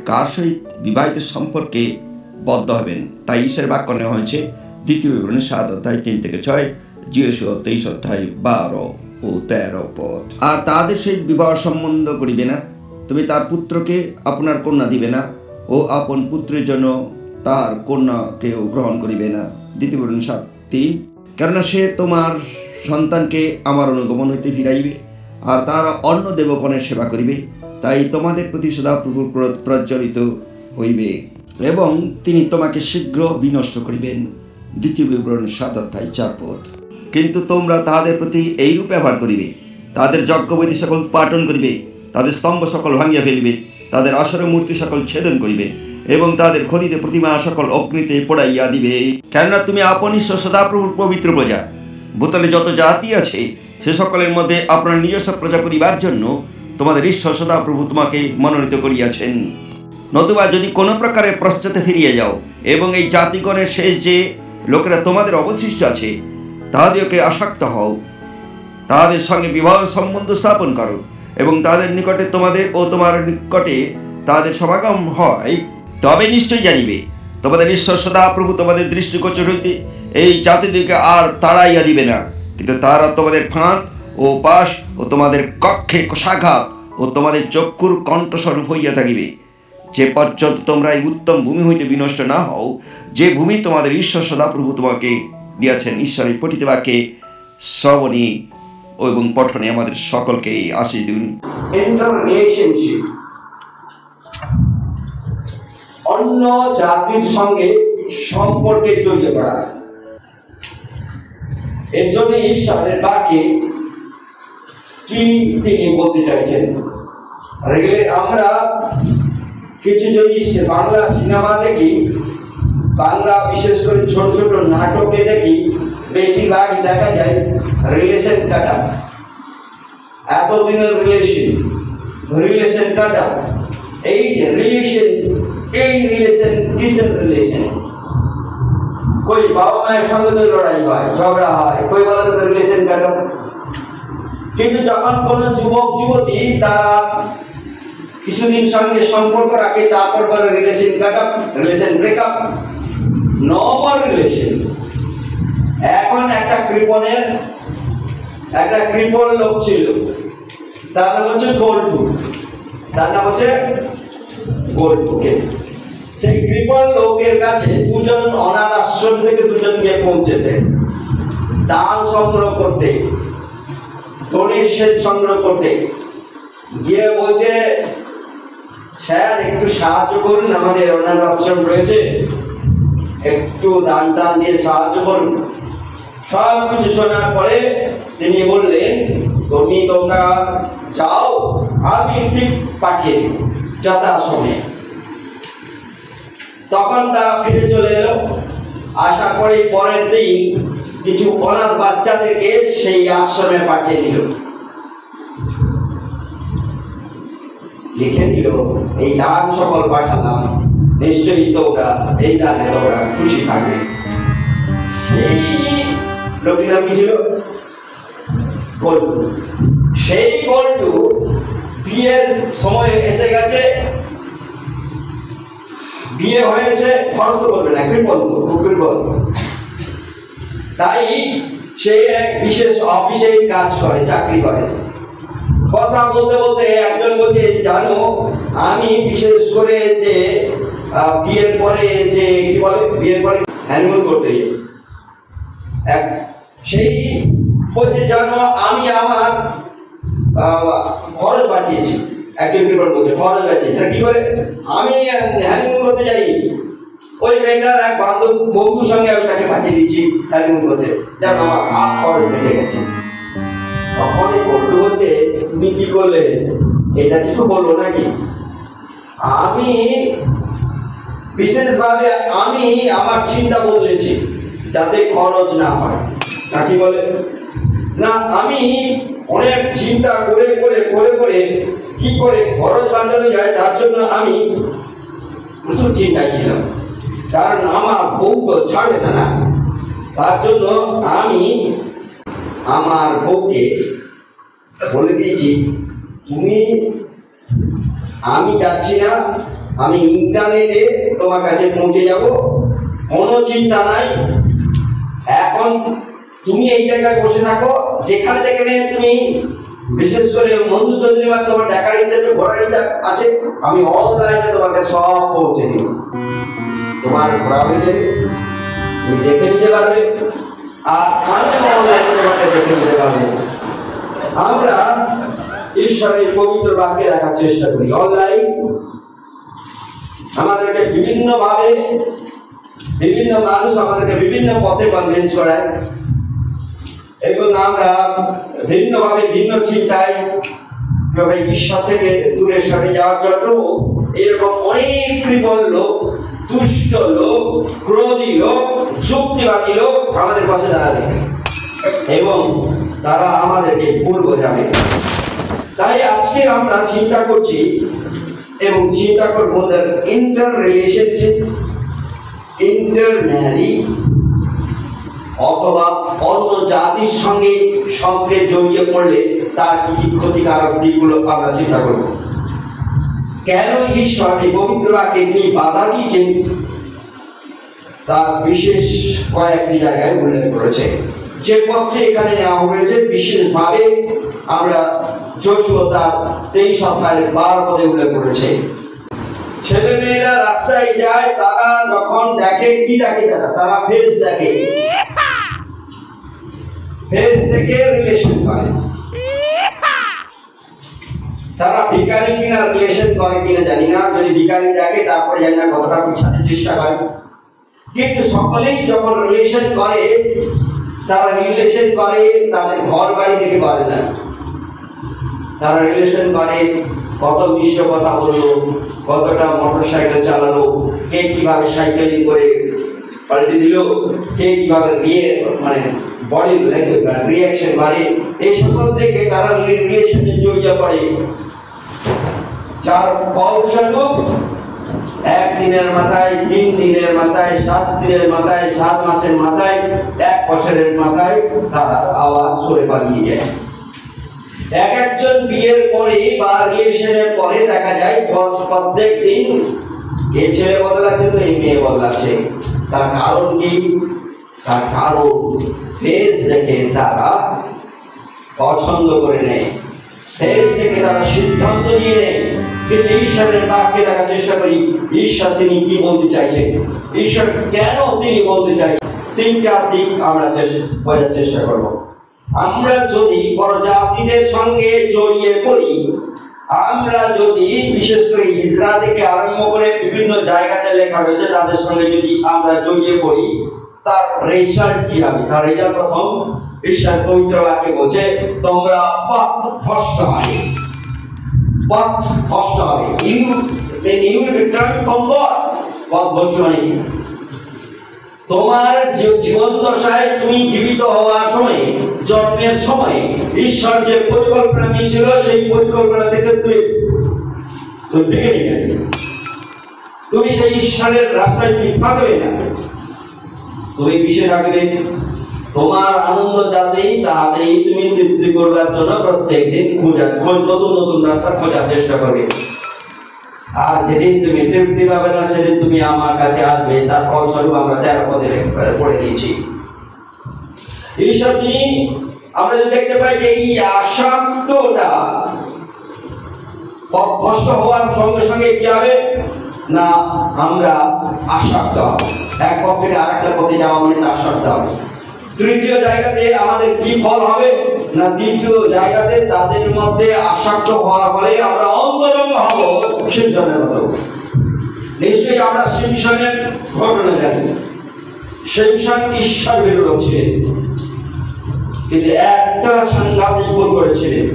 কার সহিত বিবাহিত সম্পর্কে বদ্ধ হবেন। তাই ঈশ্বরের বাক্য নেওয়া হয়েছে 2 বিবরণী 7 অধ্যায় 3 থেকে 6, জিওশুয়া 23 অধ্যায় 12 ও 13 পদ। আর তাদের সহিত বিবাহ সম্বন্ধ করিবে না, তুমি তার পুত্রকে আপনার কন্যা দিবে না, ও আপন পুত্রের জন্য তার কন্যাকেও গ্রহণ করিবে না। 2 বিবরণী 7:3, কেননা সে তোমার সন্তানকে আমার অনুগমন হইতে ফিরাইবে, আর তারা অন্য দেবগণের সেবা করিবে, তাই তোমাদের প্রতি সদাপ্রভুর ক্রোধ প্রজ্বলিত হইবে এবং তিনি তোমাকে শীঘ্র বিনষ্ট করিবেন। 2 বিবরণী 7 অধ্যায় 4 পদ। কিন্তু তোমরা তাহাদের প্রতি এইরূপ ব্যবহার করিবে, তাদের যজ্ঞবেদী সকল উৎপাটন করিবে, তাদের স্তম্ভ সকল ভাঙিয়া ফেলিবে, তাদের আসর মূর্তি সকল ছেদন করিবে এবং তাদের খলিত প্রতিমা সকল অগ্নিতে পোড়াইয়া দিবে। কেননা তুমি আপন ঈশ্বর সদাপ্রভুর পবিত্র প্রজা, ভূতলে যত জাতি আছে সে সকলের মধ্যে আপনার নিজস্ব প্রজা করিবার জন্য তোমাদের ঈশ্বর সদাপ্রভু তোমাকে মনোনীত করিয়াছেন। নতুবা যদি কোনো প্রকারে পশ্চাতে ফিরিয়ে যাও এবং এই জাতিগণের শেষ যে লোকেরা তোমাদের অবশিষ্ট আছে তাহাদেরকে আসক্ত হও, তাহাদের সঙ্গে বিবাহ সম্বন্ধ স্থাপন করো এবং তাদের নিকটে তোমাদের ও তোমার নিকটে তাদের সমাগম হয়, তবে নিশ্চয় জানিবে তোমাদের ঈশ্বর সদাপ্রভু তোমাদের দৃষ্টিগোচর হইতে এই জাতিদেরকে আর তাড়াইয়া দিবে না, কিন্তু তারা তোমাদের ফাঁদ ও পাশ ও তোমাদের কক্ষে কোষাঘাত ও তোমাদের চক্ষুর কণ্ঠস্বরূপ হইয়া থাকিবে, যে পর্যন্ত তোমরা এই উত্তম ভূমি হইতে বিনষ্ট না হও, যে ভূমি তোমাদের ঈশ্বর সদাপ্রভু তোমাকে দিয়াছেন। ঈশ্বরের পঠিত বাক্যে শ্রবণে এবং পঠনে আমাদের সকলকে আশীষ দিন। ইন্টাররিলেশনশিপ, অন্য জাতির সঙ্গে সম্পর্কে জড়িয়ে পড়া। এর জন্য ঈশ্বরের বাক্যে কি তিনি বলতে চাইছেন? আমরা কিছু যদি বাংলা সিনেমা দেখি, বাংলা বিশেষ করে ছোট ছোট নাটকে দেখি, বেশিরভাগই দেখা যায় রিলেশন কাটা, এতদিনের রিলেশন কাটা। এই যে রিলেশন, এই রিলেশন কিসের রিলেশন? কই বাবা মায়ের সঙ্গে তো লড়াই হয়, ঝগড়া হয়, কই বলে তো রিলেশন কাটা। কিন্তু যখন কোন যুবক যুবতী তারা কিছুদিন সঙ্গে সম্পর্ক রাখে, তারপর বলে রিলেশন কাটা, রিলেশন ব্রেকআপ, নর্মাল রিলেশন। এখন একটা কৃপণ লোক ছিল, তার নাম হচ্ছে গোল্টু, সেই কৃপণ লোকের কাছে দুজন অনাথ আশ্রম থেকে দুজন গিয়ে পৌঁছেছে দান সংগ্রহ করতে, ডোনেশন সংগ্রহ করতে গিয়ে বলছে, স্যার একটু সাহায্য করুন, আমাদের অনাথ আশ্রম রয়েছে, একটু দান টান দিয়ে সাহায্য করুন। সব কিছু শোনার পরে তিনি বললেন, তোমরা যাও, আমি ঠিক পাঠিয়ে দেব যথাসময়ে। তখন তারা ফিরে চলে এলো। আশা করে পরের দিন কিছু অনাথ বাচ্চাদেরকে সেই আশ্রমে পাঠিয়ে দিল, লিখে দিল, এই দান সকল পাঠালাম, নিশ্চয়ই তোমরা এই দানে তোমরা খুশি থাকবে। সেই লোকটির নাম কি ছিল? গোল্টু। সেই গোল্টু বিয়ের সময় এসে গেছে, বিয়ে হয়েছে, খরচ তো করবে না, কৃপণ, তাই সে এক বিশেষ অফিসে কাজ করে, চাকরি করে। কথা বলতে বলতে একজন বলছে, জানো আমি বিশেষ করে যে বিয়ের পরে যে কি বলে, বিয়ের পরে হ্যানিমুন করতে যাই, সেই বলছে, জানো আমি আমার খরচ বাঁচিয়েছি। একজন কৃপণ বলছে খরচ বাঁচিয়েছি, কি করে? আমি হ্যানিমুন করতে যাই, ওই মেয়েটার এক বন্ধুর সঙ্গে আমি তাকে পাঠিয়ে দিচ্ছি হ্যানিমুন করতে, জানো আমার হাফ খরচ বেঁচে গেছে। তখন বন্ধু বলছে, তুমি কি করলে? এটা কিছু বললো নাকি? আমি বিশেষভাবে আমার চিন্তা বদলেছি যাতে খরচ না হয়। নাকি বলে না, আমি অনেক চিন্তা করে করে করে করে কি করে খরচ বাঁচানো যায় তার জন্য আমি প্রচুর চিন্তায় ছিলাম, কারণ আমার বউ তো ছাড়বে না, তার জন্য আমি আমার বউকে বলে দিয়েছি, আমি যাচ্ছি না, আমি ইন্টারনেটে তোমার কাছে পৌঁছে যাব, কোনো চিন্তা নাই। এখন তুমি এই জায়গায় বসে থাকো, যেখানে যেখানে তুমি বিশেষ করে মঞ্জু চৌধুরী বা তোমার দেখার ইচ্ছা আছে, ঘোরার ইচ্ছা আছে, আমি অনলাইনে তোমার কাছে সব পৌঁছে দিব। তোমার ঘোরা হয়ে যাবে, তুমি দেখে নিতে পারবে, আর আমি অনলাইনে তোমাকে দেখে নিতে পারবে। আমরা ঈশ্বরের পবিত্র বাক্যে রাখার চেষ্টা করি। অনলাইন আমাদেরকে বিভিন্ন ভাবে, বিভিন্ন মানুষ আমাদেরকে বিভিন্ন পথে কনভিন্স করায়, এবং আমরা ভিন্নভাবে ভিন্ন চিন্তায় ঈশ্বর থেকে দূরে সরে যাওয়ার জন্য এরকম অনেক কৃপণ লোক, দুষ্ট লোক, ক্রোধী লোক, যুক্তিবাদী লোক আমাদের পাশে দাঁড়াবে এবং তারা আমাদেরকে ভুল বোঝাবে। তাই আজকে আমরা চিন্তা করছি এবং চিন্তা করবো ইন্টার রিলেশনশিপ, ইন্টারম্যারি অথবা অন্য জাতির সঙ্গে সম্পর্কে জড়িয়ে পড়লে তার কি কি ক্ষতিকারক দিকগুলো আমরা চিন্তা করব। কেন ঈশ্বর এই পবিত্র বাক্যে তিনি বাধা দিয়েছেন তার বিশেষ কয়েকটি জায়গায় উল্লেখ করেছে। যে পথে এখানে নেওয়া হয়েছে বিশেষভাবে আমরা যোশুয়া তার 23 অধ্যায়ের 12 পদে উল্লেখ করেছে। ছেলেমেয়েরা রাস্তায় যায়, তারা যখন দেখে, কি দেখে তারা ফেস দেখে, ফেস দেখে রিলেশন করে। তারা ভিখারি কিনা রিলেশন করে কিনা জানি না, যদি ভিখারি দেখে তারপরে জানি না কতটা পিছাতে চেষ্টা করে, কিন্তু সকলেই যখন রিলেশন করে তারা রিলেশন করে তাদের ঘর বাড়ি দেখে করে না। তারা রিলেশন করে কত মিষ্ট কথা বললো, কতটা মোটরসাইকেল চালালো, কে কিভাবে সাইকেলিং করে পাল্টে দিল, কে কিভাবে বডি ল্যাঙ্গুয়েজ রিঅ্যাকশন করে, এই সকল থেকে তারা রিলেশনে জড়িয়ে পড়ে। যার ফলস্বরূপ 1 দিনের মাথায়, 3 দিনের মাথায়, 7 দিনের মাথায়, 7 মাসের মাথায়, 1 বছরের মাথায় তারা আওয়াজ সরে পালিয়ে যায়। একজন বিয়ের পরে বা রিলেশনের পরে দেখা যায় প্রত্যেক দিন এই ছেলে বদলাচ্ছে তো এই মেয়ে বদলাচ্ছে। তার কারণ কি? তার কারণ ফেস দেখে তারা পছন্দ করে নেয়, ফেস দেখে তারা সিদ্ধান্ত নিয়ে নেয়। কিন্তু ঈশ্বরের বাক্যে দেখার চেষ্টা করি ঈশ্বর তিনি কি বলতে চাইছেন, ঈশ্বর কেন তিনি বলতে চাইছেন। 3টা দিক আমরা বোঝার চেষ্টা করব। আমরা যদি পরজাতিদের সঙ্গে জড়িয়ে পড়ি, আমরা যদি বিশেষ করে ইসরায়েল থেকে আরম্ভ করে বিভিন্ন জায়গাতে লেখা রয়েছে তাদের সঙ্গে যদি আমরা জড়িয়ে পড়ি, তার রেজাল্ট কি হবে? তার রেজাল্ট প্রথম ঈশ্বর পবিত্র বাক্যে বলছে তোমরা পথভ্রষ্ট হবে, পথভ্রষ্ট হবে। You will return from God. পথভ্রষ্ট মানে কি? তোমার জীবন দশায় তুমি জীবিত হওয়ার সময়, জন্মের সময় ঈশ্বর যে পরিকল্পনা দিয়েছিল সেই পরিকল্পনা থেকে তুমি বেরিয়ে যাবে। তুমি সেই ঈশ্বরের রাস্তায় তুমি থাকবে না, তুমি কিসে থাকবে? তোমার আনন্দ যাতেই তাতেই তুমি তৃপ্তি করবার জন্য প্রত্যেকদিন নতুন নতুন রাস্তা খোঁজার চেষ্টা করবে। আর যেদিন তুমি তৃপ্তি পাবে না সেদিন তুমি আমার কাছে আসবে। তার ফলস্বরূপ আমরা 13 পদে পড়ে দিয়েছি। ঈশ্বর তিনি আমরা যদি দেখতে পাই যে এই আসক্তটা পথভ্রষ্ট হওয়ার সঙ্গে সঙ্গে কি হবে না, আমরা আসক্ত হব। এক পথ থেকে আরেকটা পথে যাওয়া মানে আসক্ত হবে। তৃতীয় জায়গাতে আমাদের কি ফল হবে না, দ্বিতীয় জায়গাতে তাদের মধ্যে আসক্ত হওয়ার ফলে আমরা অন্তরঙ্গ হব সিমসনের মতো। নিশ্চয়ই আমরা সিমসনের ঘটনা জানি। সিমসন ঈশ্বর বিরোধী ছিলেন, কিন্তু একটা সাংঘাতিক ভুল করেছিলেন,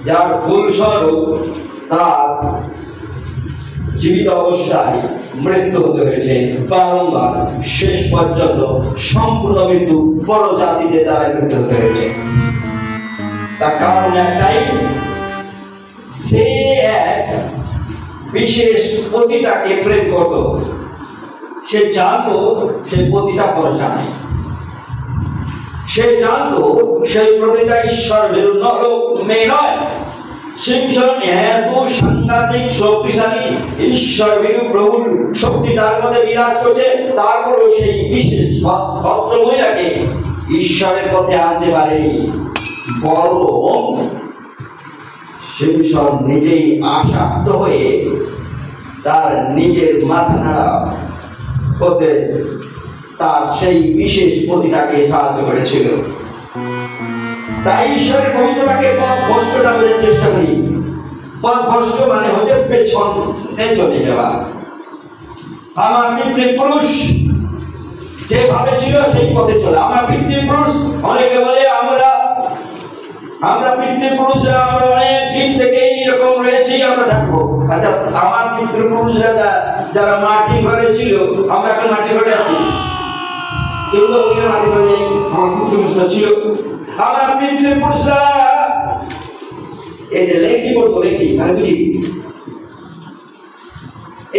যার ফলস্বরূপ তার জীবিত অবস্থায় মৃত্যু হতে হয়েছে বারংবার, শেষ পর্যন্ত সম্পূর্ণ মৃত্যু বড় জাতিতে দ্বারা মৃত্যু হতে হয়েছে। তার কারণ একটাই, সে এক বিশেষ পতিতাকে প্রেম করত। সে জানতো সেই পতিতা ভরসা নেই, সে জানতো সেই পতিতা ঈশ্বর বিরুদ্ধ মেয়ে নয়, সিমসন এত সাংঘাতিক শক্তিশালী ঈশ্বর বিরু প্রভুর শক্তি তার মধ্যে বিরাজ করছে, তারপরও সেই বিশেষ ভদ্র মহিলাকে ঈশ্বরের পথে আনতে পারেনি। বরং সিমসন নিজেই আশাক্ত হয়ে তার নিজের মাথা নাড়া করতে তার সেই বিশেষ পতিতাকে সাহায্য করেছিল। তাই ঈশ্বরের পবিত্রকে পথভ্রষ্টটা বোঝার চেষ্টা করি। পথভ্রষ্ট মানে হচ্ছে পেছনে চলে যাওয়া। আমার পিতৃপুরুষ যেভাবে ছিল সেই পথে চলে। আমার পিতৃপুরুষ, অনেকে বলে আমরা পিতৃপুরুষরা আমরা অনেক দিন থেকে এইরকম রয়েছি, আমরা থাকবো। আচ্ছা, আমার পিতৃপুরুষরা যারা মাটি ঘরে ছিল, আমরা এখন মাটি ঘরে আছি, কিন্তু মাটি ঘরে আমার পিতৃপুরুষরা ছিল। আমার পিতৃপুরুষরা এই যে লেখি পড়তো, লেখি মানে বুঝি,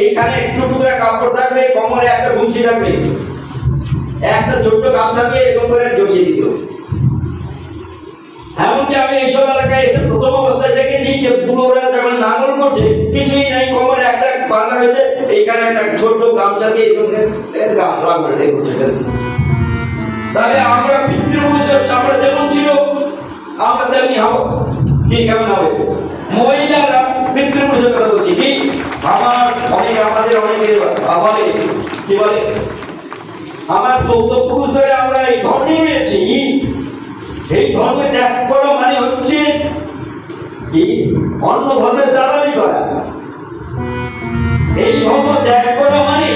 এইখানে একটু টুকরা কাপড় থাকবে, কোমরে একটা গুমছি থাকবে, একটা ছোট্ট গামছা দিয়ে এরকম করে জড়িয়ে দিত। এমনকি আমি এইসব এলাকায় এসে প্রথম অবস্থায় দেখেছি যে বুড়োরা যখন নাঙল করছে, কিছুই নাই, কোমরে একটা বাঁধা রয়েছে, এইখানে একটা ছোট্ট গামছা দিয়ে তাহলে আমরা পিতৃপুরুষ, আমরা যেমন ছিল আমরা তেমনি হবো। কি কেমন হবে? মহিলারা পিতৃপুরুষের কথা বলছি, কি আমাদের অনেকের বলে কি বলে, আমার চৌদ্দ পুরুষ ধরে আমরা এই ধর্মে রয়েছি। এই ধর্মে ত্যাগ করা মানে হচ্ছে কি অন্য ধর্মের দালালি করা। এই ধর্ম ত্যাগ করা মানে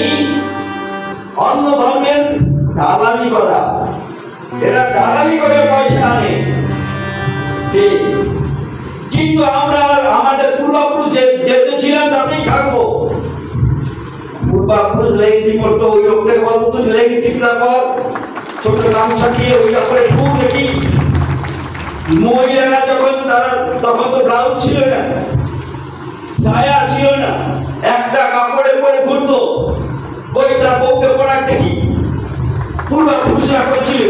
অন্য ধর্মের দালালি করা। এরা দালালি করে পয়সা আনে, কিন্তু আমরা আমাদের পূর্বপুরুষ যেতে ছিলাম তাতেই থাকবো। পূর্বপুরুষ লেংটি পড়তো, ওই লোকটাকে বলতো তুই লেংটি পর, ছোট গামছা দিয়ে ওইটা করে ফুল দেখি। মহিলারা যখন তখন তো ব্লাউজ ছিল না, সায়া ছিল না, একটা কাপড়ে পরে ঘুরতো, ওই তার বউকে পড়ার দেখি। পূর্বপুরুষরা করছিল,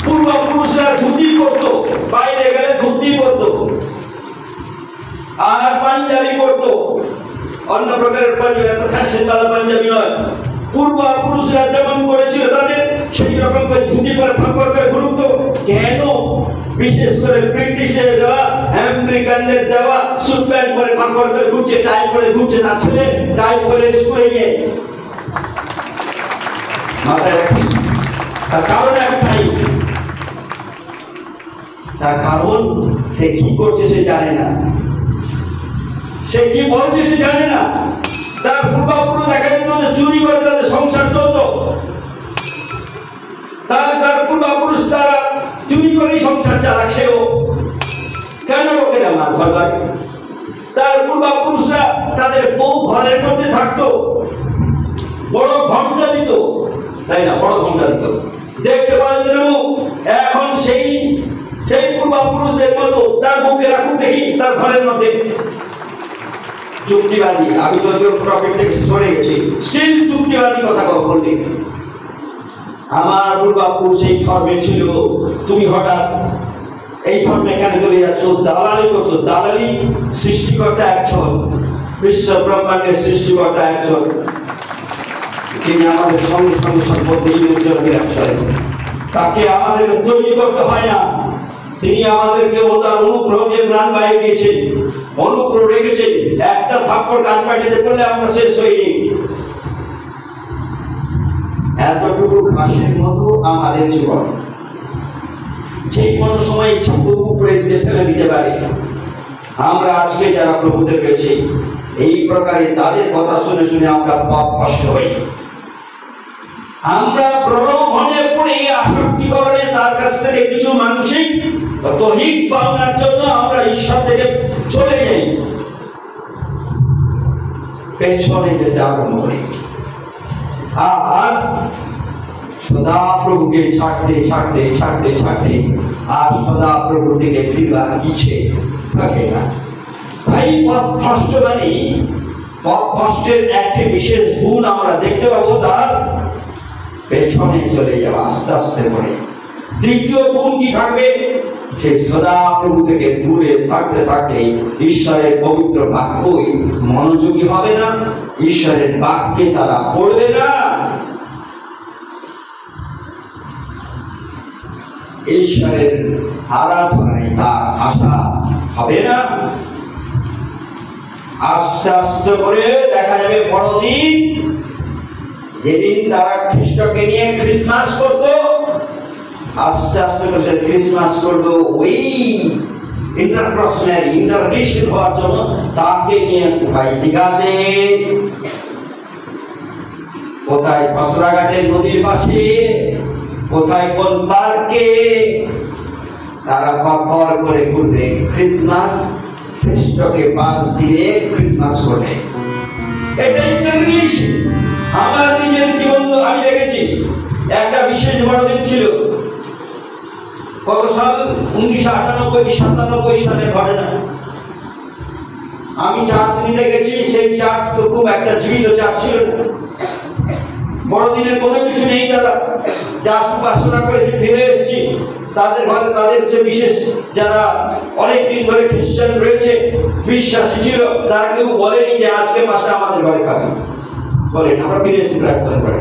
পূর্বপুরুষরা ধুতি পরতো, বাইরে গেলে ধুতি পরতো আর পাঞ্জাবি পরতো, অন্য প্রকারের পাঞ্জাবি, এত ফ্যাশনওয়ালা পাঞ্জাবি নয়। পূর্বপুরুষরা যেমন করেছিল তাদের সেই রকম করে ধুতি পরে ফাঁকর করে ঘুরতো। কেন? বিশেষ করে ব্রিটিশের দেওয়া, আমেরিকানদের দেওয়া স্যুট প্যান্ট পরে ফাঁকর করে ঘুরছে, টাই পরে ঘুরছে, তার ছেলে টাই পরে স্কুলে গিয়ে মাথায় রাখি। তার কারণ একটাই, তার কারণ সে কি করছে সে জানে না, সে কি বলছে সে জানে না। তার পূর্বপুরুষ দেখা যেত যে চুরি করে তাদের সংসার চলত, তাহলে তার পূর্বপুরুষ তারা চুরি করেই সংসার চালাক। সেও কেন লোকেরা মার ঘর করে? তার পূর্বপুরুষরা তাদের বউ ঘরের মধ্যে থাকতো, বড় ঘন্টা দিত, তাই না? বড় ঘন্টা দিত, দেখতে পাওয়া যেত না মুখ। এখন সেই পূর্বপুরুষদের মতো তার বউকে রাখুন দেখি তার ঘরের মধ্যে। চুক্তিবাদী, আমি যদিও টপিক থেকে সরে গেছি, স্টিল চুক্তিবাদী কথা বলতে। আমার পূর্বপুরুষ এই ধর্মে ছিল, তুমি হঠাৎ এই ধর্মে কেন চলে যাচ্ছ? দালালি করছো। দালালি, সৃষ্টিকর্তা একজন, বিশ্ব ব্রহ্মাণ্ডের সৃষ্টিকর্তা একজন, যিনি আমাদের সঙ্গে সঙ্গে সম্পত্তি তাকে আমাদেরকে তৈরি করতে হয় না। তিনি আমাদেরকে ও তার অনুগ্রহ দিয়ে প্রাণ বায়ু দিয়েছেন, অনুগ্রহ রেখেছেন। একটা থাপ্পড় কান পাটিতে পড়লে আমরা শেষ হইনি। এতটুকু ঘাসের মতো আমাদের জীবন, যে কোনো সময় ঝাঁকুর উপরে ফেলে দিতে পারে। আমরা আজকে যারা প্রভুতে রয়েছি, এই প্রকারে তাদের কথা শুনে শুনে আমরা পথভ্রষ্ট হই। আমরা প্রলোভনে পড়ে আসক্তিকরণে তার কাছ থেকে কিছু মানসিক দৈহিক পাওনার জন্য আমরা ঈশ্বর থেকে চলে যাই, পেছনে যেতে আরম্ভ করি, আর সদা প্রভুকে ছাড়তে ছাড়তে ছাড়তে ছাড়তে আর সদা প্রভুর দিকে ফিরবার ইচ্ছে থাকে না। তাই পথভ্রষ্ট মানে, পথভ্রষ্টের একটি বিশেষ গুণ আমরা দেখতে পাবো, তার পেছনে চলে যাওয়া আস্তে আস্তে করে। দ্বিতীয় গুণ কি থাকবে? সেই সদা প্রভু থেকে দূরে থাকতে থাকতে ঈশ্বরের পবিত্র বাক্যই মনোযোগী হবে না, ঈশ্বরের বাক্যে তারা পড়বে না, ঈশ্বরের আরাধনায় তার আশা হবে না। আস্তে আস্তে করে দেখা যাবে বড়দিন, যেদিন তারা খ্রিস্টকে নিয়ে ক্রিসমাস করত, আস্তে আস্তে করে ক্রিসমাস করতো ওই ইন্টারপার্সোনাল ইন্টাররিলেশন হওয়ার জন্য তাকে নিয়ে কোথায় দীঘাতে, কোথায় খসড়াঘাটের নদীর পাশে, কোথায় কোন পার্কে তারা পর করে ঘুরবে, ক্রিসমাস খ্রিস্টকে পাশ দিয়ে ক্রিসমাস করবে। এটা ইন্টাররিলেশন। আমার নিজের জীবন আমি দেখেছি। একটা বিশেষ বড়দিন ছিল, কত সাল 1998 কি 97 সালের ঘটনা। আমি চার্চ নিতে গেছি, সেই চার্চ তো খুব একটা জীবিত চার্চ ছিল না, বড়দিনের কোনো কিছু নেই, তারা জাস্ট উপাসনা করেছি, ফিরে এসেছি। তাদের ঘরে তাদের যে বিশেষ যারা অনেক দিন ধরে খ্রিস্টান রয়েছে, বিশ্বাসী ছিল, তারা কেউ বলেনি যে আজকে পাশে আমাদের ঘরে খাবে, বলেন আমরা ফিরে এসেছি প্রার্থনা করে।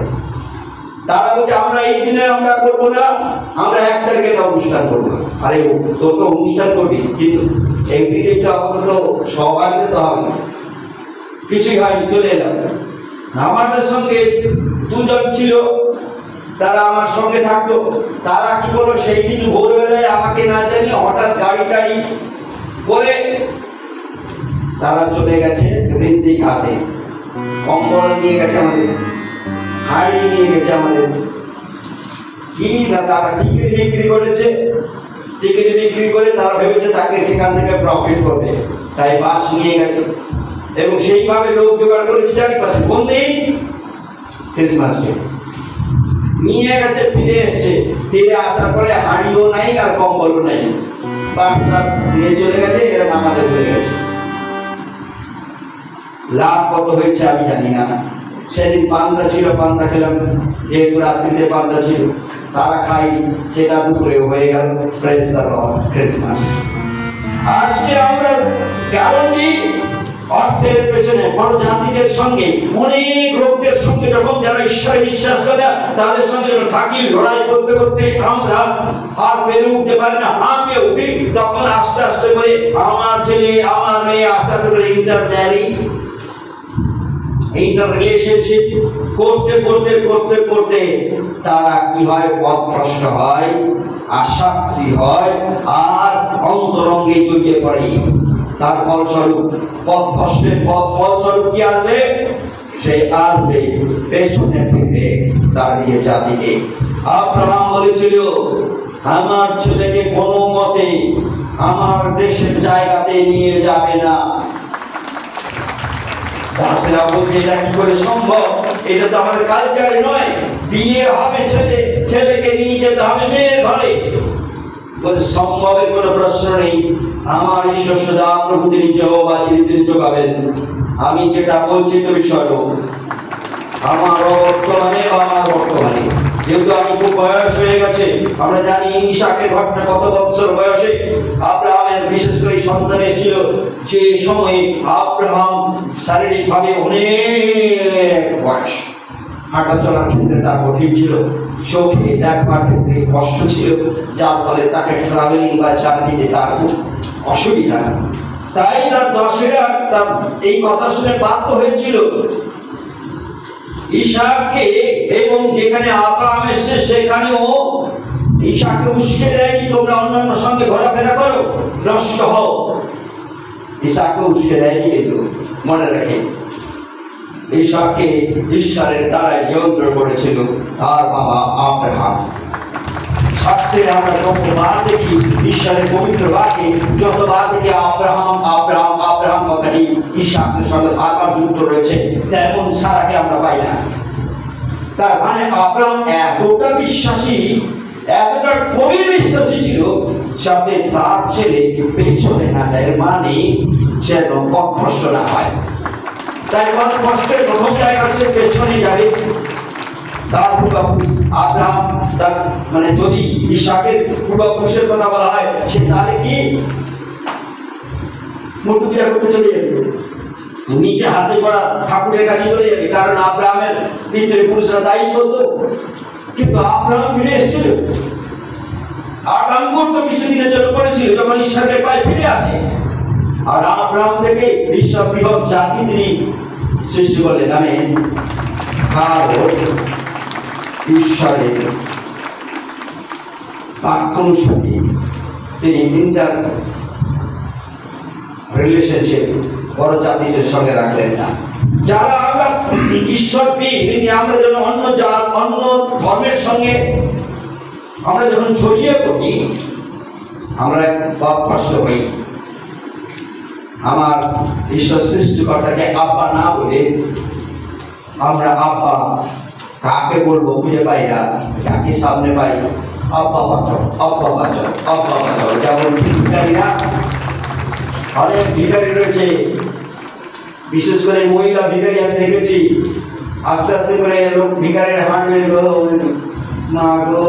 তারা বলছে আমরা এই দিনে আমরা করবো না, আমরা 1 তারিখে একটা অনুষ্ঠান করবো। আরে তোর তো অনুষ্ঠান করবি, কিন্তু এমনিতে তো আপাতত সহভাগিতা তো হবে, কিছুই হয়নি, চলে এলাম। আমাদের সঙ্গে 2 জন ছিল, তারা আমার সঙ্গে থাকতো। তারা কি করলো, সেই দিন ভোরবেলায় আমাকে না জানিয়ে হঠাৎ গাড়ি টাড়ি করে তারা চলে গেছে দীঘাতে। কম্বল নিয়ে গেছে আমাদের, হাড়ি নিয়ে গেছে আমাদের, কি না তারা টিকিট বিক্রি করেছে। টিকিট বিক্রি করে তারা ভেবেছে তাকে সেখান থেকে প্রফিট করবে, তাই বাস নিয়ে গেছে এবং সেইভাবে লোক জোগাড় করেছে চারিপাশে। কোন দিন? Christmas day. নিয়ে গেছে, ফিরে এসছে। ফিরে আসার পরে হাড়িও নাই আর কম্বলও নাই, বাসটা নিয়ে চলে গেছে, এরা আমাদের চলে গেছে। লাভ কত হয়েছে আমি জানি না। সেদিন পান্তা ছিল, পান্তা খেলাম, যেহেতু রাত্রিতে পান্তা ছিল, তারা খাই, সেটা দুপুরে হয়ে গেল। Praise the Lord, Christmas. আজকে আমরা কারণ কি, অর্থের পেছনে বড় জাতিদের সঙ্গে, অনেক লোকদের সঙ্গে যখন যারা ঈশ্বরে বিশ্বাস করে তাদের সঙ্গে থাকি, লড়াই করতে করতে আমরা আর পেরে উঠতে পারি না, হাঁপিয়ে উঠি। তখন আস্তে আস্তে করে আমার ছেলে আমার মেয়ে আস্তে আস্তে করে ইন্টাররিলেশনশিপ করতে করতে করতে করতে তারা কি হয়, পথভ্রষ্ট হয়, আসক্তি হয়, আর অন্তরঙ্গে জড়িয়ে পড়ে। তার ফলস্বরূপ পথভ্রষ্টের ফলস্বরূপ কি আসবে? সে আসবে পেছনে ফিরবে দাঁড়িয়ে জাতিকে। আব্রাহাম বলেছিল, আমার ছেলেকে কোনো মতে আমার দেশের জায়গাতে নিয়ে যাবে না। দাসেরা বলছে এটা কি করে সম্ভব? এটা তো আমাদের কালচারে নয়, বিয়ে হবে ছেলেকে নিয়ে যেতে হবে মেয়ের ঘরে। বলে সম্ভবের কোনো প্রশ্ন নেই। আমার ঈশ্বর সদা প্রভু তিনি যেহোবা, তিনি যোগাবেন। আমি যেটা বলছি তুমি সরো, আমার বর্তমানে যেহেতু আমি খুব বয়স হয়ে গেছে, আমরা জানি ইসাকের ঘটনা কত বছর বয়সে আব্রাহামের বিশেষ করে সন্তান এসেছিল, যে সময়ে আব্রাহাম শারীরিক ভাবে অনেক বয়স, হাঁটা চলার ক্ষেত্রে তার কঠিন ছিল, চোখে দেখবার ক্ষেত্রে কষ্ট ছিল, যার ফলে তাকে ট্রাভেলিং বা জার্নিতে তার খুব অসুবিধা। তাই তার দশেরা তার এই কথা শুনে বাধ্য হয়েছিল ইসাককে, এবং যেখানে আব্রাহাম এসছে সেখানেও ইসাককে উস্কে দেয়নি, তোমরা অন্যান্য সঙ্গে ঘোরাফেরা করো, নষ্ট হও। ইসাককে উস্কে দেয়নি, কিন্তু মনে রাখে ইসাককে ঈশ্বরের দ্বারাই নিয়ন্ত্রণ করেছিল তার বাবা আব্রাহাম। শাস্ত্রে আমরা যতবার দেখি ঈশ্বরের পবিত্র বাক্যে, যতবার দেখি আব্রাহাম আব্রাহাম আব্রাহাম কথাটি ইসাকের সঙ্গে বারবার যুক্ত রয়েছে, তেমন সারাকে আমরা পাই না। তার মানে আব্রাহাম এতটা বিশ্বাসী, এতটা গভীর বিশ্বাসী ছিল, যাতে তার ছেলে পেছনে না যায়, মানে সে পথভ্রষ্ট না হয়। তাই পথভ্রষ্টের প্রথম জায়গা হচ্ছে পেছনে যাবে। তার পূর্বপুরুষ আব্রাহাম, তার মানে যদি ইসহাকের পূর্বপুরুষের কথা বলা হয়, সে তাহলে কি মূর্তি পূজা করতে চলে যাবে, নিচে হাতে করা ঠাকুরের কাছে চলে যাবে? কারণ আব্রাহামের পিতৃপুরুষরা দায়ী করতো। কিন্তু আব্রাহাম ফিরে এসেছিল, আব্রাহাম করতো কিছুদিনের জন্য করেছিল, যখন ঈশ্বরের পায়ে ফিরে আসে। আর আব্রাহাম থেকে বিশ্ব বৃহৎ জাতি তিনি সৃষ্টি করলেন। আমি ঈশ্বরের বাক্য অনুসারে তিনি ইন্টার রিলেশনশিপ বড় জাতিদের সঙ্গে রাখলেন না। যারা আমরা ঈশ্বর পেয়ে আমরা যেন অন্য জাত অন্য ধর্মের সঙ্গে আমরা যখন ছড়িয়ে পড়ি, আমরা পথভ্রষ্ট হই। আমার ঈশ্বর সৃষ্টিকর্তাকে আব্বা না বলে আমরা আব্বা কাকে বলবো খুঁজে পাই না, যাকে সামনে পাই আব্বা পাঠাও, আব্বা পাঠাও, আব্বা পাঠাও। যেমন ভিখারিরা, অনেক ভিখারি রয়েছে, বিশেষ করে মহিলা ভিখারি আমি দেখেছি। আস্তে আস্তে করে লোক ভিখারির হাত মেরে গো, মা গো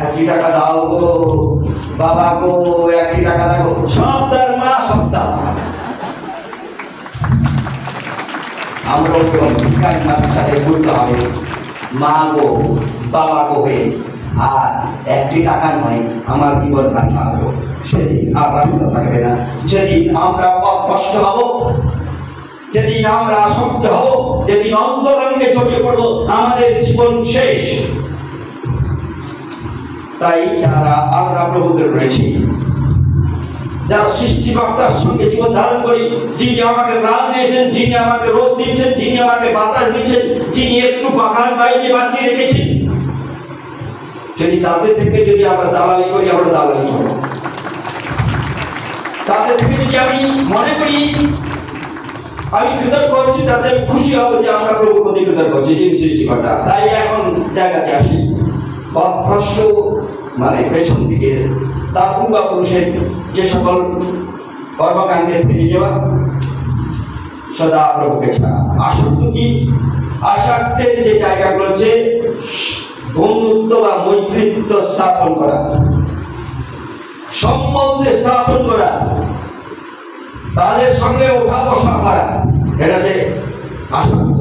1 টাকা দাও গো, বাবা গো 1 টাকা দাও। সপ্তাহ মা সপ্তাহ আমরা ভিখারি মার সাথে বলতে হবে মা গো বাবা গো হয়ে, আর 1 টাকা নয় আমার জীবন বাঁচাবো। সেদিন আর রাস্তা থাকবে না। যেদিন আমরা কষ্ট হব, যেদিন আমরা আসক্ত হব, যেদিন অন্তরঙ্গে ছড়িয়ে পড়বো, আমাদের জীবন শেষ। তাই যারা আমরা প্রভুদের রয়েছি, যারা সৃষ্টিকর্তার সঙ্গে জীবন ধারণ করি, যিনি আমাকে প্রাণ দিয়েছেন, যিনি আমাকে রোদ দিচ্ছেন, যিনি আমাকে বাতাস দিচ্ছেন, যিনি একটু পাখার বাইরে বাঁচিয়ে রেখেছেন, যদি তাদের থেকে যদি আমরা দালালি করি, আমরা দালালি করব। তাদের থেকে যদি আমি মনে করি আমি কৃতজ্ঞ হচ্ছি, তাদের খুশি হবো যে আমরা প্রভুর প্রতি কৃতজ্ঞ হচ্ছি, যিনি সৃষ্টিকর্তা। তাই এখন জায়গাতে আসি, পথভ্রষ্ট মানে পেছন দিকে তার পূর্বপুরুষের যে সকল কর্মকাণ্ডে ফিরে যাওয়া, সদা প্রভুকে ছাড়া। আসক্ত কি? আসক্তের যে জায়গাগুলো হচ্ছে বন্ধুত্ব বা মৈত্রিত্ব স্থাপন করা, সম্বন্ধে স্থাপন করা, তাদের সঙ্গে ওঠা বসা করা, এটা যে আসক্ত।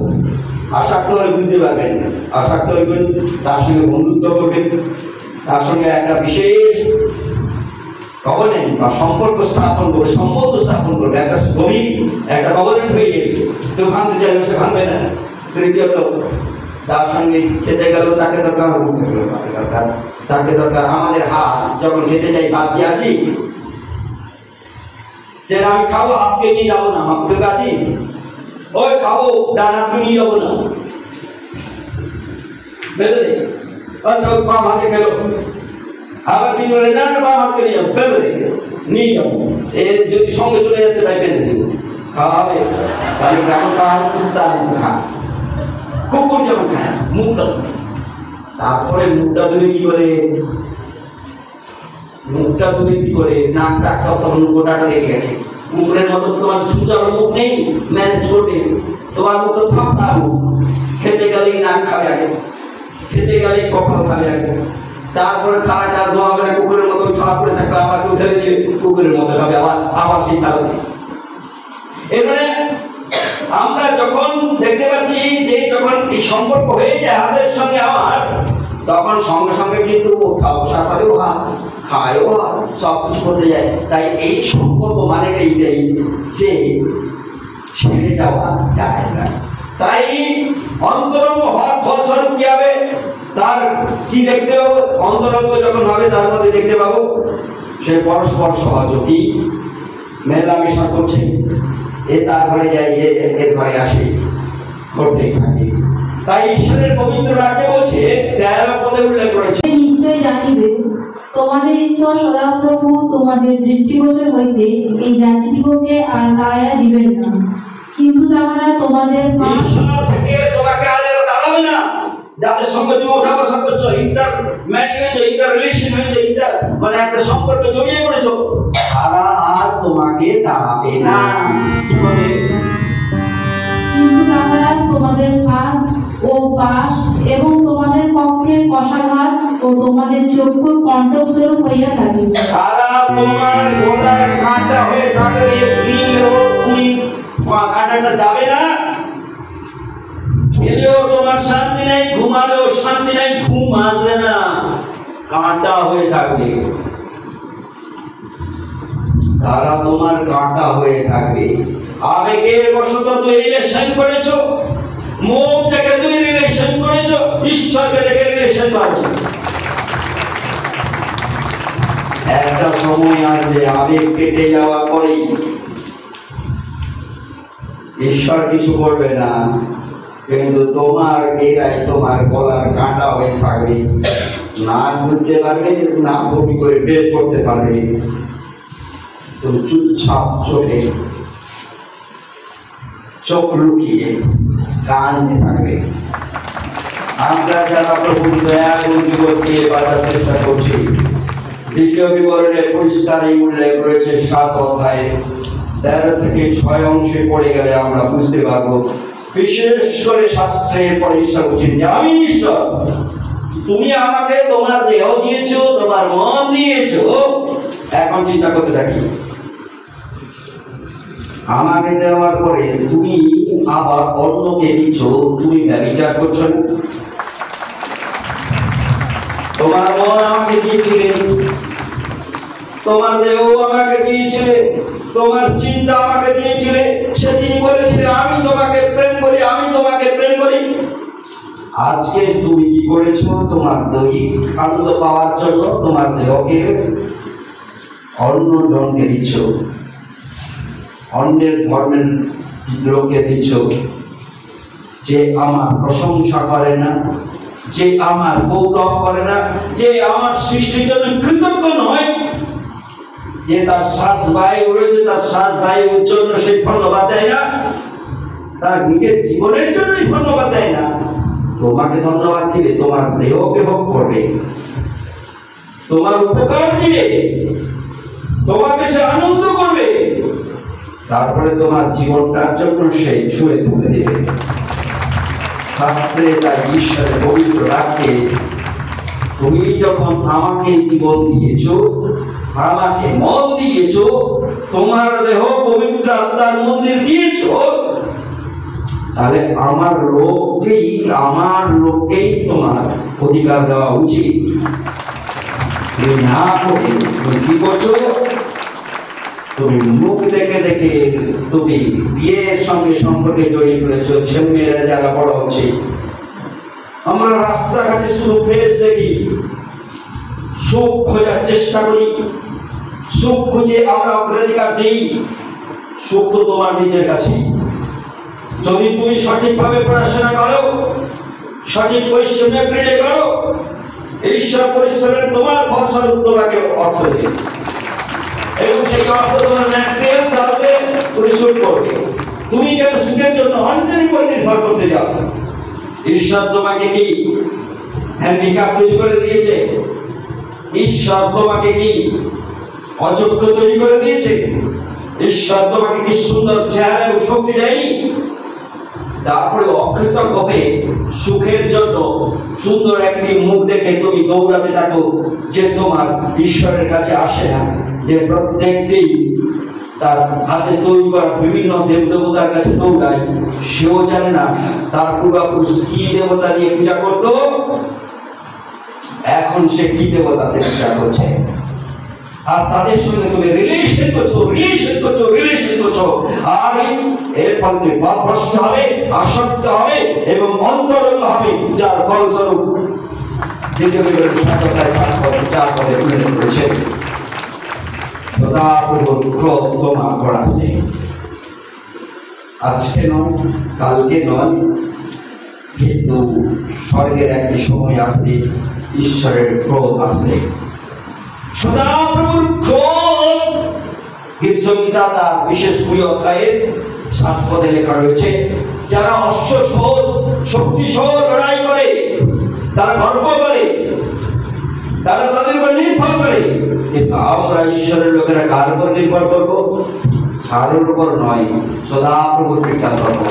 আসক্ত হলে বুঝতে পারবেন, আসক্ত হইবেন তার সঙ্গে বন্ধুত্ব করবেন, তার সঙ্গে একটা বিশেষ কভনেন্ট বা সম্পর্ক স্থাপন করবে, সম্বন্ধ স্থাপন করবে, একটা গভীর একটা কভনেন্ট হয়ে যাবে। কেউ ভাঙতে চাইলে সে ভাঙবে না। তৃতীয়ত তার সঙ্গে খেতে গেল, তাকে দরকার, উঠতে গেল তাকে দরকার, তাকে দরকার। আমাদের হাত যখন খেতে যাই ভাত দিয়ে আসি, যে আমি খাবো হাতকে নিয়ে যাবো না, আপনার কাছে ওই খাবো ডান হাতকে নিয়ে যাবো না, বেঁধে দে। আচ্ছা বাম হাতে খেলো, আবার কি বলে না বাম হাতকে নিয়ে যাবো, বেঁধে দে, নিয়ে যাবো। এ যদি সঙ্গে চলে যাচ্ছে তাই বেঁধে দিব, খাওয়া হবে। তাহলে এখন তার কুত্তার মুখ খায়, কুকুর যেমন খায় মুখটা, তারপরে মুখটা ধরে কি করে, মুখটা ধরে কি করে, নাকটা তখন গোটাটা লেগে গেছে। কুকুরের মতো তোমার ছুচালো মুখ নেই, ম্যানেজ করবে। তোমার মুখ তো ফাঁকা মুখ, খেতে গেলেই নাক খাবে আগে, খেতে গেলেই কপাল খাবে আগে, তারপরে খাওয়াটা ধোয়াবে না, কুকুরের মতো খাওয়া করে থাকবে, আবার কেউ ঢেলে দিবে, কুকুরের মতো খাবে, আবার আবার সেই খাবে। এবারে আমরা যখন দেখতে পাচ্ছি যে যখন এই সম্পর্ক হয়ে যায় হাতের সঙ্গে আমার, তখন সঙ্গে সঙ্গে কিন্তু ওঠা বসা করেও হাত, খায়ও হাত, সব কিছু করতে যায়। তাই এই সম্পর্ক মানে এইটাই যে ছেড়ে যাওয়া যায় না। তাই অন্তরঙ্গ হওয়ার ফলস্বরূপ কি হবে, তার কি দেখতে পাবো? অন্তরঙ্গ যখন হবে তার মধ্যে দেখতে পাবো সে পরস্পর সহযোগী, মেলামেশা করছে, এ তার ঘরে যায়, এর ঘরে আসে, করতেই থাকে। তাই ঈশ্বরের পবিত্র বাক্যে বলছে, 13 পদে উল্লেখ করেছে, নিশ্চয় জানিবে তোমাদের ঈশ্বর সদাপ্রভু তোমাদের দৃষ্টিগোচর হইতে এই জাতিদিগকে আর তাড়াইয়া দিবেন না, কিন্তু তাহারা তোমাদের ঈশ্বর থেকে তোমাকে আর তাড়াবে না। যাদের সঙ্গে তুমি ওঠা বসা করছো, ইন্টারম্যাটি হয়েছে, ইন্টার রিলেশন হয়েছে, ইন্টার মানে একটা সম্পর্কে জড়িয়ে পড়েছো, তারা আর তোমাকে তাড়াবে না। কি বলে? কিন্তু তাহারা তোমাদের হাত ও পা কণ্টক স্বরূপ হইয়া থাকিবে। তারা তোমার গলার কাঁটা হয়ে থাকবে, দিলেও তুমি কাঁটাটা যাবে না, খেলেও তোমার শান্তি নেই, ঘুমালেও শান্তি নেই, ঘুম আসবে না, কাঁটা হয়ে থাকবে। তারা তোমার কাঁটা হয়ে থাকবে। আবেগের বশত তুমি রিলেশন করেছো, মুখ দেখে তুমি রিলেশন করেছো, ঈশ্বরকে দেখে রিলেশন করবে। একটা সময় আসবে আবেগ কেটে যাওয়ার পরেই ঈশ্বর কিছু করবে না, কিন্তু তোমার এরাই তোমার গলার কাঁটা হয়ে থাকবে। না ঘুরতে পারবে, না বমি করে বের করতে পারবে, তুমি চুপচাপ চোখে চোখ লুকিয়ে কাঁদতে থাকবে। আমরা যারা প্রভু দয়া এবং জীবনকে বাঁচার চেষ্টা করছি, দ্বিতীয় বিবরণে পরিষ্কার এই উল্লেখ করেছে 7 অধ্যায়ে 13 থেকে 6 অংশে পড়ে গেলে আমরা বুঝতে পারবো। বিশেষ করে শাস্ত্রের পরে ঈশ্বর বলছেন যে আমি ঈশ্বর, তুমি আমাকে তোমার দেহ দিয়েছো, তোমার মন দিয়েছো। এখন চিন্তা করতে থাকি, আমাকে দেওয়ার পরে তুমি আবার অন্যকে দিচ্ছ, তুমি ব্যভিচার করছো না? তোমার মন আমাকে দিয়েছিলে, তোমার দেহ আমাকে দিয়েছিলে, তোমার চিন্তা আমাকে দিয়েছিলে, সেদিন বলেছিলে আমি তোমাকে প্রেম করি, আমি তোমাকে প্রেম করি। আজকে তুমি কি করেছো? তোমার দৈহিক আনন্দ পাওয়ার জন্য তোমার দেহকে অন্য জনকে দিচ্ছ, অন্যের ধর্মের লোককে দিচ্ছ, যে আমার প্রশংসা করে না, যে আমার গৌরব করে না, যে আমার সৃষ্টির জন্য কৃতজ্ঞ নয়, যে তার শ্বাস বায়ু রয়েছে, তার শ্বাস বায়ুর জন্য সে ধন্যবাদ দেয় না, তার নিজের জীবনের জন্যই ধন্যবাদ দেয় না। তোমাকে ধন্যবাদ দিবে, তোমার দেহকে ভোগ করবে, তোমার উপকার দিবে, তোমাকে সে আনন্দ করবে, তারপরে তোমার জীবনটার জন্য সে ছুঁড়ে তুলে দেবে। শাস্ত্রে তাই ঈশ্বরের পবিত্র বাক্যে তুমি যখন আমাকে জীবন দিয়েছ, আমাকে মন দিয়েছ, তোমার দেহ পবিত্র আত্মার মন্দির দিয়েছ, তাহলে আমার লোককেই তোমার অধিকার দেওয়া উচিত। তুমি না করে তুমি কি করছো? তুমি মুখ দেখে দেখে তুমি বিয়ের সঙ্গে সম্পর্কে জড়িয়ে পড়েছো। ছেলে মেয়েরা যারা বড় হচ্ছে, আমরা রাস্তাঘাটে শুধু ফেস দেখি, সুখ খোঁজার চেষ্টা করি, সুখ খুঁজে আমরা অগ্রাধিকার দিই। সুখ তো তোমার নিজের কাছে। যদি তুমি সঠিকভাবে পড়াশোনা করো, সঠিক পরিশ্রমে ক্রীড়ে করো, ঈশ্বর পরিশ্রমের তোমার ফলস্বরূপ তোমাকে অর্থ দেবে এবং সেই অর্থ তোমার ম্যাটেরিয়াল চালাতে পরিশোধ করবে। তুমি কেন সুখের জন্য অন্যের উপর নির্ভর করতে যাও? ঈশ্বর তোমাকে কি হ্যান্ডিক্যাপ তৈরি করে দিয়েছে? ঈশ্বর তোমাকে কি অযোগ্য তৈরি করে দিয়েছে? ঈশ্বর তোমাকে কি সুন্দর চেহারা এবং শক্তি দেয়নি? তারপরে অকৃতজ্ঞ হয়ে সুখের জন্য সুন্দর একটি মুখ দেখে তুমি দৌড়াতে থাকো, যে তোমার ঈশ্বরের কাছে আসে না, যে প্রত্যেকটি তার হাতে তৈরি করা বিভিন্ন দেবতার কাছে দৌড়ায়। সেও জানে না তার পূর্বপুরুষ কি দেবতা নিয়ে পূজা করত, এখন সে কি দেবতাদের পূজা করছে। আর তাদের সঙ্গে তুমি রিলেশন করছো, আর এর ফলে তুমি পথভ্রষ্ট হবে, আসক্ত হবে এবং অন্তরঙ্গ হবে, যার ফলস্বরূপ দ্বিতীয় বিবরণে 7 অধ্যায় 4 পদে উল্লেখ করেছে, সদাপ্রভুর ক্রোধ তোমার উপর আসবে। আজকে নয়, কালকে নয়, কিন্তু স্বর্গের একটি সময় আসবে, ঈশ্বরের ক্রোধ আসবে। সদাপ্রভুর ক্রোধ গীতসংহিতা তার বিশেষ 20 অধ্যায়ে 7 পদে লেখা রয়েছে। যারা অশ্বসোর শক্তিসোর লড়াই করে, তারা গর্ব করে, তারা তাদের উপর নির্ভর করে, কিন্তু আমরা ঈশ্বরের লোকেরা কার উপর নির্ভর করবো? কারোর উপর নয়, সদাপ্রভুর বিজ্ঞান করবো।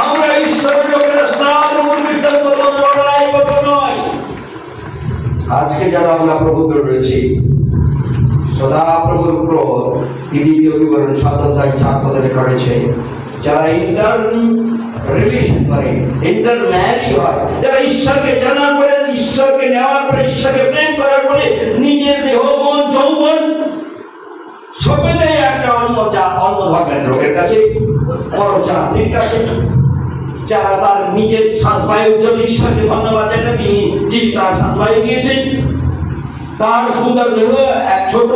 আমরা ঈশ্বরের লোকেরা সদাপ্রভুর বিজ্ঞান করবো, লড়াই করবো নয়। আজ আজকে যারা আমরা প্রভুত্ব রয়েছি, সদাপ্রভুর ক্রোধ দ্বিতীয় বিবরণ 7 অধ্যায় 4 পদে লেখা রয়েছে, যারা রিলেশন করে, ইন্টারম্যারি হয়, যারা ঈশ্বরকে জানার পরে, ঈশ্বরকে নেওয়ার পরে, ঈশ্বরকে প্রেম করার পরে নিজের দেহ মন যৌবন সবেতে একটা অন্য ধর্মের লোকের কাছে, বড় জাতির কাছে, যারা তার নিজের শ্বাসবায়ুর জন্য ঈশ্বরকে ধন্যবাদ জানান, যিনি তার শ্বাসবায়ু দিয়েছেন। তার সুন্দর দেহ এক ছোট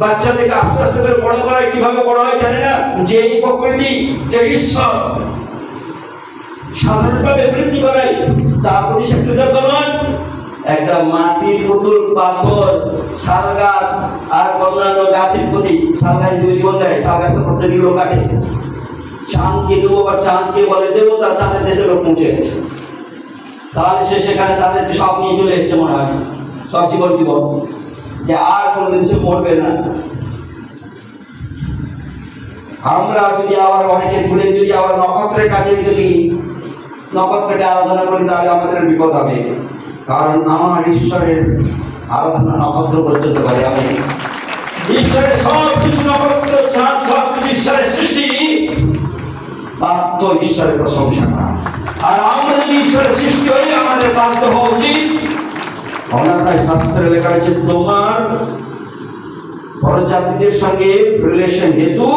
বাচ্চা থেকে আস্তে আস্তে করে বড় করা, কিভাবে বড় হয় জানে না, যে এই প্রকৃতি, যে ঈশ্বর সাধারণভাবে বৃদ্ধি করায় তার প্রতি সে কৃতজ্ঞ নয়। একটা মাটির পুতুল, পাথর, শাল গাছ আর অন্যান্য গাছের প্রতি, শাল গাছ জীবন দেয়, শাল গাছ তো প্রত্যেকদিন লোক কাটে। চাঁদকে দেবো, আবার চাঁদকে বলে দেবতা, চাঁদের দেশে লোক পৌঁছে গেছে, তাহলে সে সেখানে চাঁদের সব নিয়ে চলে এসছে মনে হয়, সব জীবন যে আর কোনোদিন সে মরবে না। আমরা যদি আবার অনেকে ভুলে যদি আবার নক্ষত্রের কাছে যদি নক্ষত্রকে আরাধনা করি, তাহলে আমাদের বিপদ হবে। কারণ আমার ঈশ্বরের আরাধনা নক্ষত্র পর্যন্ত করে। আমি ঈশ্বরের সব কিছু, নক্ষত্র, চাঁদ, সব কিছু ঈশ্বরের সৃষ্টি, বাধ্য ঈশ্বরের প্রশংসা করা। আর আমরা যদি ঈশ্বরের সৃষ্টি হই, আমাদের বাধ্য হওয়া উচিত। অনাথায় শাস্ত্রে লেখা আছে, তোমার পরজাতিদের সঙ্গে রিলেশন হেতু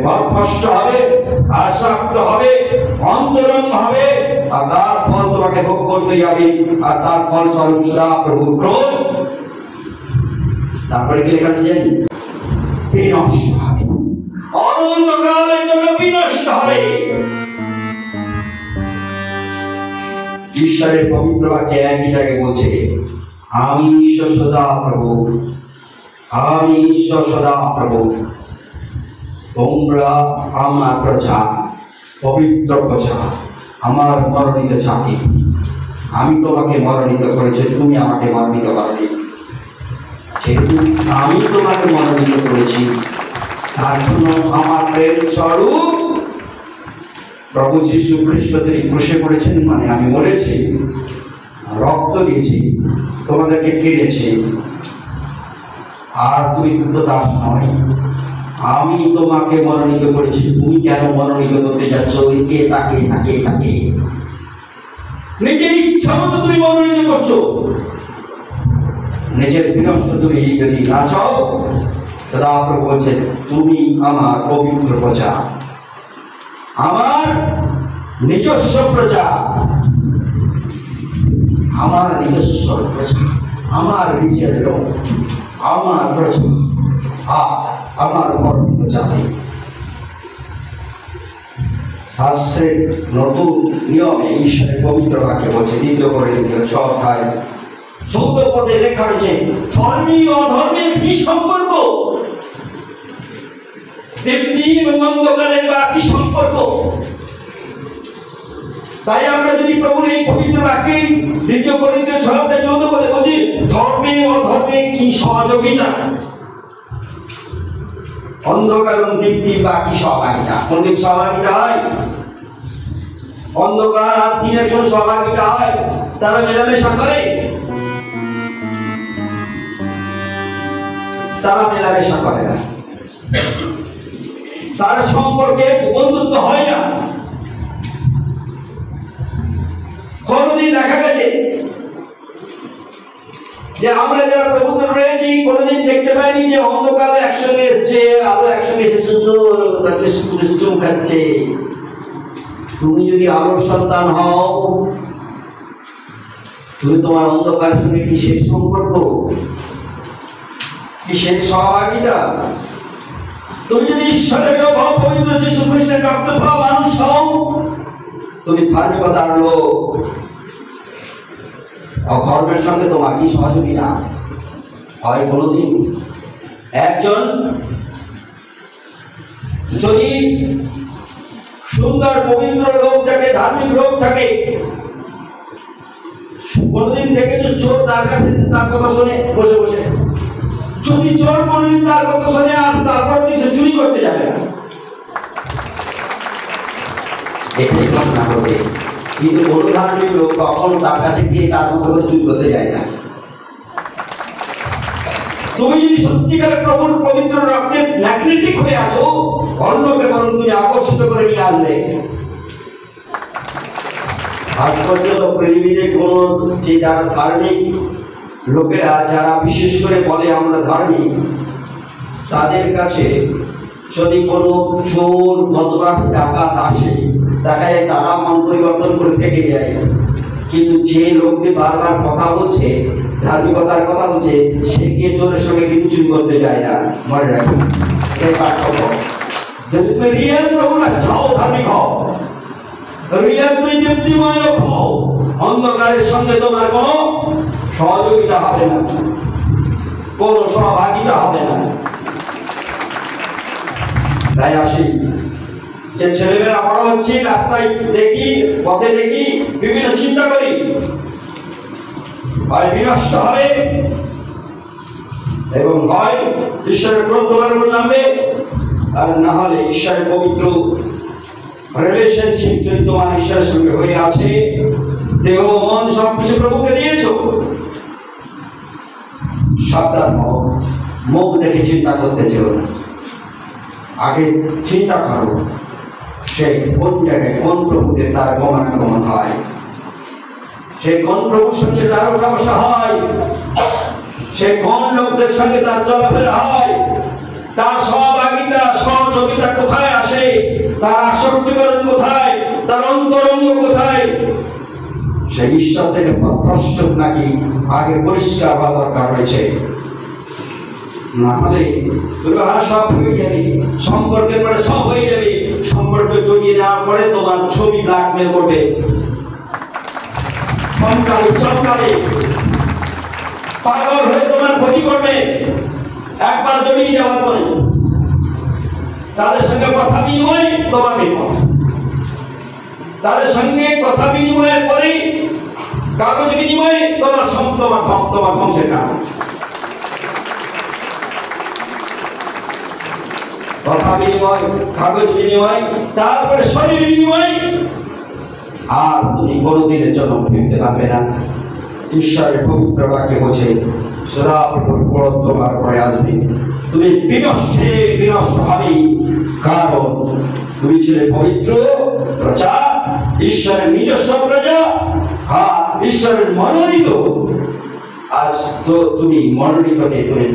পথভ্রষ্ট হবে, আসক্ত হবে, অন্তরঙ্গ হবে, আর তার ফল তোমাকে ভোগ করতে যাবে। আর তার ফল স্বরূপ সদাপ্রভুর ক্রোধ। তারপরে কি লেখা আছে জানি, বিনষ্ট হবে, অনন্তকালের জন্য বিনষ্ট হবে। ঈশ্বরের পবিত্র বাক্যে একই জায়গায় বলছে, আমি ঈশ্বর সদাপ্রভু, আমি ঈশ্বর সদাপ্রভু, তোমরা আমার প্রজা, পবিত্র প্রজা, আমার মনোনীত জাতি। আমি তোমাকে মনোনীত করেছি, তুমি আমাকে মনোনীত করনি। যেহেতু আমি তোমাকে মনোনীত করেছি, তার জন্য আমার প্রেম স্বরূপ প্রভু যীশু খ্রিস্ট তিনি ক্রুশে পড়েছেন, মানে আমি মরেছি, রক্ত দিয়েছি, তোমাদেরকে কেড়েছি। আর তুমি দাস নয়, আমি তোমাকে মনোনীত করেছি। তুমি কেন মনোনীত করতে যাচ্ছ একে তাকে তাকে তাকে? নিজের ইচ্ছা মতো তুমি মনোনীত করছো। নিজের বিনষ্ট তুমি যদি না চাও, সদাপ্রভু বলছে, তুমি আমার পবিত্র প্রজা, আমার নিজস্ব প্রজা, আমার নিজস্ব প্রজা, আমার নিজের লোক, আমার প্রজা, আমার মনোনীত জাতি। শাস্ত্রের নতুন নিয়মে ঈশ্বরের পবিত্র বাক্যে বলছে, 2 করিন্থীয় 6 অধ্যায় 14 পদে লেখা রয়েছে, ধর্মী অধর্মের কি সম্পর্ক? দেবী এবং অন্ধকারের বা কি সম্পর্ক? তাই আমরা যদি প্রভুর এই পবিত্র বাক্যে 2 করিন্থীয় 6 অধ্যায় 14 পদে বলছি, ধর্মে অধর্মে কি সহযোগিতা? অন্ধকার এবং দীপ্তি বা কি সহভাগিতা? কোনদিন সহভাগিতা হয়? অন্ধকার আর দিনের কোন সহভাগিতা হয়? তারা মেলামেশা করে? তারা মেলামেশা করে না, তার সম্পর্কে বন্ধুত্ব হয় না। কোনদিন দেখা গেছে যে আমরা যারা প্রভুত্ব রয়েছি, কোনদিন দেখতে পাইনি যে অন্ধকার একসঙ্গে এসছে, আলো একসঙ্গে এসে সুন্দর চুম খাচ্ছে। তুমি যদি আলোর সন্তান হও, তুমি তোমার অন্ধকারের সঙ্গে কিসের সম্পর্ক, কিসের সহভাগিতা? তুমি যদি ঈশ্বরের পবিত্র যীশু খ্রিস্টের রক্ত পাওয়া মানুষ হও, তুমি ধার্মিকতার লোক। অধর্মের সঙ্গে তোমার কি সহযোগিতা হয় কোনদিন? একজন যদি সুন্দর পবিত্র লোক থাকে, ধার্মিক লোক থাকে, কোনদিন দেখেছো চোর তার কাছে তার কথা শুনে বসে বসে? যদি চোর কোনদিন তার কথা শুনে আর তারপর সে চুরি করতে যাবে না, এটাই ঘটনা ঘটে। কিন্তু কোনো ধার্মিক লোক কখনো তার কাছে গিয়ে তার মতো করে চুরি করতে যায় না। তুমি যদি সত্যিকারের প্রভুর পবিত্র রক্তে ম্যাগনেটিক হয়ে আছো, অন্যকে বরং তুমি আকর্ষিত করে নিয়ে আসবে। আজ পর্যন্ত পৃথিবীতে কোন যে যারা ধার্মিক লোকেরা, যারা বিশেষ করে বলে আমরা ধার্মিক, তাদের কাছে যদি কোনো চোর বদমাশ ডাকাত আসে, দেখা যায় তারা মন পরিবর্তন করে থেকে যায়। কিন্তু যে লোকটি বারবার কথা বলছে, ধার্মিকতার কথা বলছে, সে গিয়ে চোরের সঙ্গে কিন্তু চুরি করতে যায় না। মনে রাখুন, এটাই পার্থক্য। যদি তুমি রিয়েল প্রভু না চাও, ধার্মিক হও, রিয়েল তুমি দীপ্তিময় লোক হও, অন্ধকারের সঙ্গে তোমার কোনো সহযোগিতা হবে না, কোনো সহভাগিতা হবে না। তাই আসি, যে ছেলেমেয়েরা বড় হচ্ছে, রাস্তায় দেখি, পথে দেখি, বিভিন্ন চিন্তা করি, হয় বিনষ্ট হবে এবং হয় ঈশ্বরের ক্রোধ তোমার উপর নামবে, আর না হলে ঈশ্বরের পবিত্র রিলেশনশিপ যদি তোমার ঈশ্বরের সঙ্গে হয়ে আছে, দেহ মন সবকিছু প্রভুকে দিয়েছো, সাবধান হও, মুখ দেখে চিন্তা করতে চেও না। আগে চিন্তা করো সে কোন জায়গায় কোন প্রভুতে তার গমনাগমন হয়, সে কোন প্রভুর সঙ্গে তার ওঠা বসা হয়, সে কোন লোকদের সঙ্গে তার চলাফেরা হয়, তার সহভাগিতা সহযোগিতা কোথায় আসে, তার আসক্তিকরণ কোথায়, তার অন্তরঙ্গ কোথায়, সে ঈশ্বর থেকে পথভ্রষ্ট নাকি আগে পরিষ্কার হওয়া দরকার রয়েছে। না হলে সব হয়ে যাবে, সম্পর্কের পরে সব হয়ে যাবে, সম্পর্ক জড়িয়ে নেওয়ার পরে তোমার ছবি ব্ল্যাকমেল করবে, চমকাবে চমকাবে, পাগল হয়ে তোমার ক্ষতি করবে। একবার জড়িয়ে যাওয়ার পরে তাদের সঙ্গে কথা বিনিময় তোমার বিপদ, তাদের সঙ্গে কথা বিনিময়ের পরে কাগজ বিনিময়ে তোমার ধ্বংসের কারণ। কথা বিনিময়, কাগজ বিনিময়, তারপরে শরীর বিনিময়, আর তুমি কোনদিনের জন্য ফিরতে পারবে না। ঈশ্বরের পবিত্র বাক্যে বলছে, সদা প্রভুর ক্রোধ তোমার উপরে আসবে, তুমি বিনষ্ট হবে, কারণ তুমি ছিলে পবিত্র প্রজা, ঈশ্বরের নিজস্ব প্রজা, আর ঈশ্বরের মনোনীত। আজ তো তুমি মনোনীতকে তুমি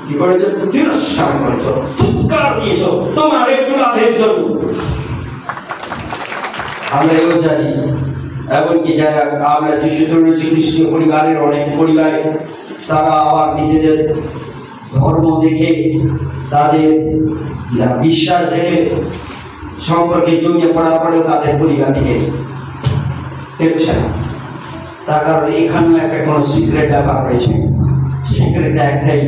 কি করেছো? তিরস্কার করেছো, ধিক্কার দিয়েছো তোমার একটু লাভের জন্য। আমরা এও জানি, এমনকি যারা আমরা যিশু রয়েছে খ্রিস্টীয় পরিবারের অনেক পরিবারে, তারা আবার নিজেদের ধর্ম দেখে, তাদের বিশ্বাস দেখে সম্পর্কে জড়িয়ে পড়ার পরেও তাদের পরিবার থেকে টেকছে না। তার কারণ এখানেও একটা কোনো সিক্রেট ব্যাপার রয়েছে। সিক্রেটটা একটাই,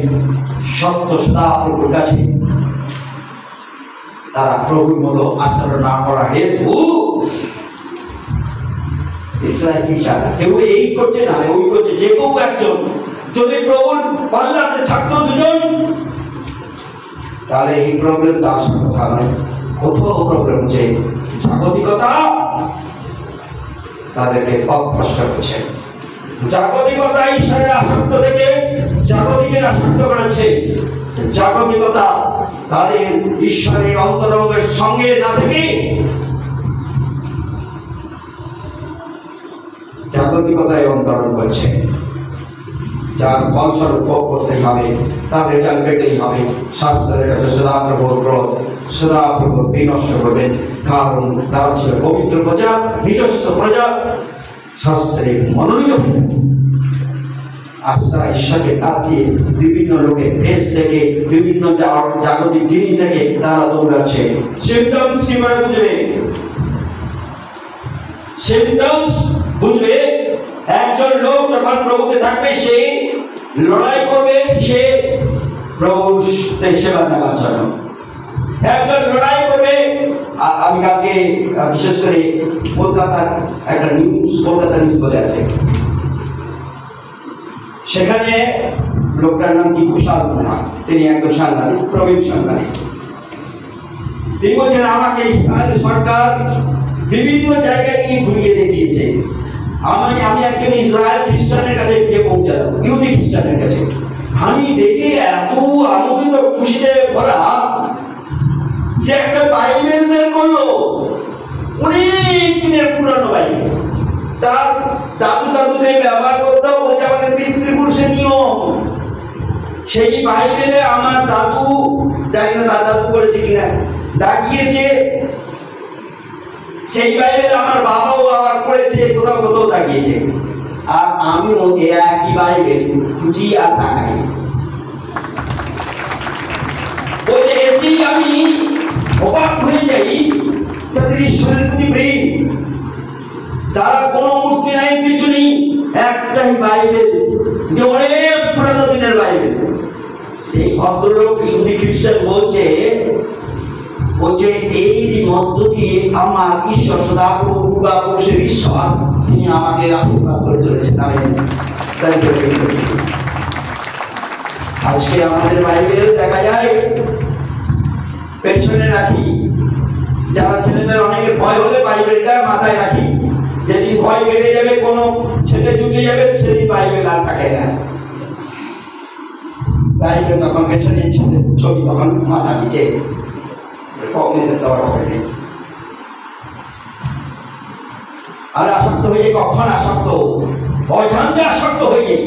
সত্য সদা প্রভুর কাছে তারা প্রভুর মতো আচরণ না করা হেতু ইসরায়েল হিসাবে কেউ এই করছে না ওই করছে, যে কেউ একজন যদি প্রভুর পাল্লাতে থাকতো দুজন, তাহলে এই প্রবলেম তো আসার কথা নয়। কোথাও প্রবলেম হচ্ছে জাগতিকতা তাদেরকে পথভ্রষ্ট করছে। জাগতিকতা ঈশ্বরের আসক্ত থেকে জাগতিকের আসক্ত করেছে। জাগতিকতা তাদের ঈশ্বরের অন্তরঙ্গের সঙ্গে না থেকে জাগতিকতায় অন্তরণ করছে, যার ফলস্বরূপ ভোগ করতেই হবে, তার রেজাল্ট পেতেই হবে। শাস্ত্রের কাছে সদাপ্রভুর ক্রোধ, সদাপ্রভু বিনষ্ট করবেন, কারণ তারা ছিল পবিত্র প্রজা, নিজস্ব প্রজা, শাস্ত্রে মনোনীত প্রজা। আজ তারা ঈশ্বরকে ডাক দিয়ে বিভিন্ন লোকের দেশ থেকে, বিভিন্ন জাগতিক জিনিস থেকে তারা দৌড়াচ্ছে। সিম্পটমস কিভাবে বুঝবে? সিম্পটমস বুঝবে একজন লোক যখন প্রভুতে থাকবে, সে লড়াই করবে, সে প্রভুর সেবা নেওয়ার জন্য। একজন লড়াই করবে। আমি কালকে বিশেষ করে কলকাতার একটা নিউজ, কলকাতা নিউজ বলে আছে, সেখানে লোকটার নাম কি কুশাল কুমার, তিনি একজন সাংবাদিক, প্রবীণ সাংবাদিক। তিনি বলছেন, আমাকে ইসরায়েল সরকার বিভিন্ন জায়গায় নিয়ে ঘুরিয়ে দেখিয়েছে। আমি একজন ইসরায়েল খ্রিস্টানের কাছে গিয়ে পৌঁছালাম, ইহুদি খ্রিস্টানের কাছে। আমি দেখে এত আনন্দিত খুশিতে ভরা যে একটা বাইবেল বের করলো, অনেক দিনের পুরানো বাইবেল। তার দাদু দাদুকে ব্যবহার করতে বলছে আমাদের পিতৃপুরুষের নিয়ম। সেই বাইবেলে আমার দাদু, জানি না তার দাদু করেছে কিনা, দাগিয়েছে। সেই বাইবেল আমার বাবাও আবার পড়েছে, কোথাও কোথাও দাগিয়েছে। আর আমিও একই বাইবেল খুঁজি আর তাকাই। বলছে এটি আমি অবাক হয়ে যাই, তাদের ঈশ্বরের প্রতি প্রেম। তার কোনো মূর্তি নাই, কিছু নেই, একটাই বাইবেল, যে অনেক পুরানো দিনের বাইবেল। সেই ভদ্রলোক ইহুদি খ্রিস্টান বলছে এই মধ্য দিয়ে আমার ঈশ্বর সদাপ্রভু পূর্বাপুরুষের ঈশ্বর, তিনি আমাকে আশীর্বাদ করে চলেছেন। আজকে আমাদের বাইবেল দেখা যায় পেছনে রাখি। যারা ছেলেমেয়ের অনেকে ভয় হলে বাইবেলটা মাথায় রাখি। যেদিন ভয় কেটে যাবে, কোনো ছেলে চুকে যাবে, সেদিন বাইবেল আর থাকে না। বাইবেল তখন পেছনে, ছবি তখন মাথা নিচে। আর আসক্ত হয়ে যায়, কখন আসক্ত? অজান্তে আসক্ত হয়ে যাই,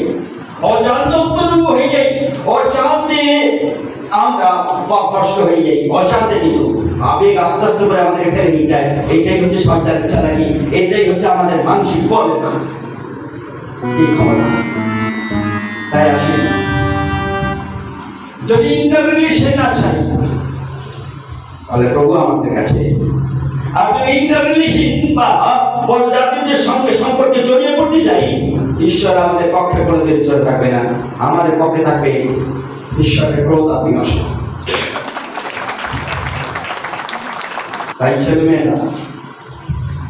অজান্তে উত্তরূপ হয়ে যাই, অজান্তে আমরা পথভ্রষ্ট হয়ে যাই, অজান্তে কিন্তু আবেগ আস্তে আস্তে করে আমাদের ফেলে নিয়ে যায়। এইটাই হচ্ছে শয়তানের চালাকি, এটাই হচ্ছে আমাদের মানসিক বল। তাই আসি, যদি ইন্টারভিউশন না চাই তাহলে প্রভু আমাদের কাছে, আর যদি ইন্টারভিউশন বা বড় জাতিদের সঙ্গে সম্পর্কে জড়িয়ে পড়তে চাই, ঈশ্বর আমাদের পক্ষে কোনোদিন চলে থাকবে না। আমাদের পক্ষে থাকবে ঈশ্বরের ক্রোধ আর বিনাশ। তাই ছেলে মেয়েরা,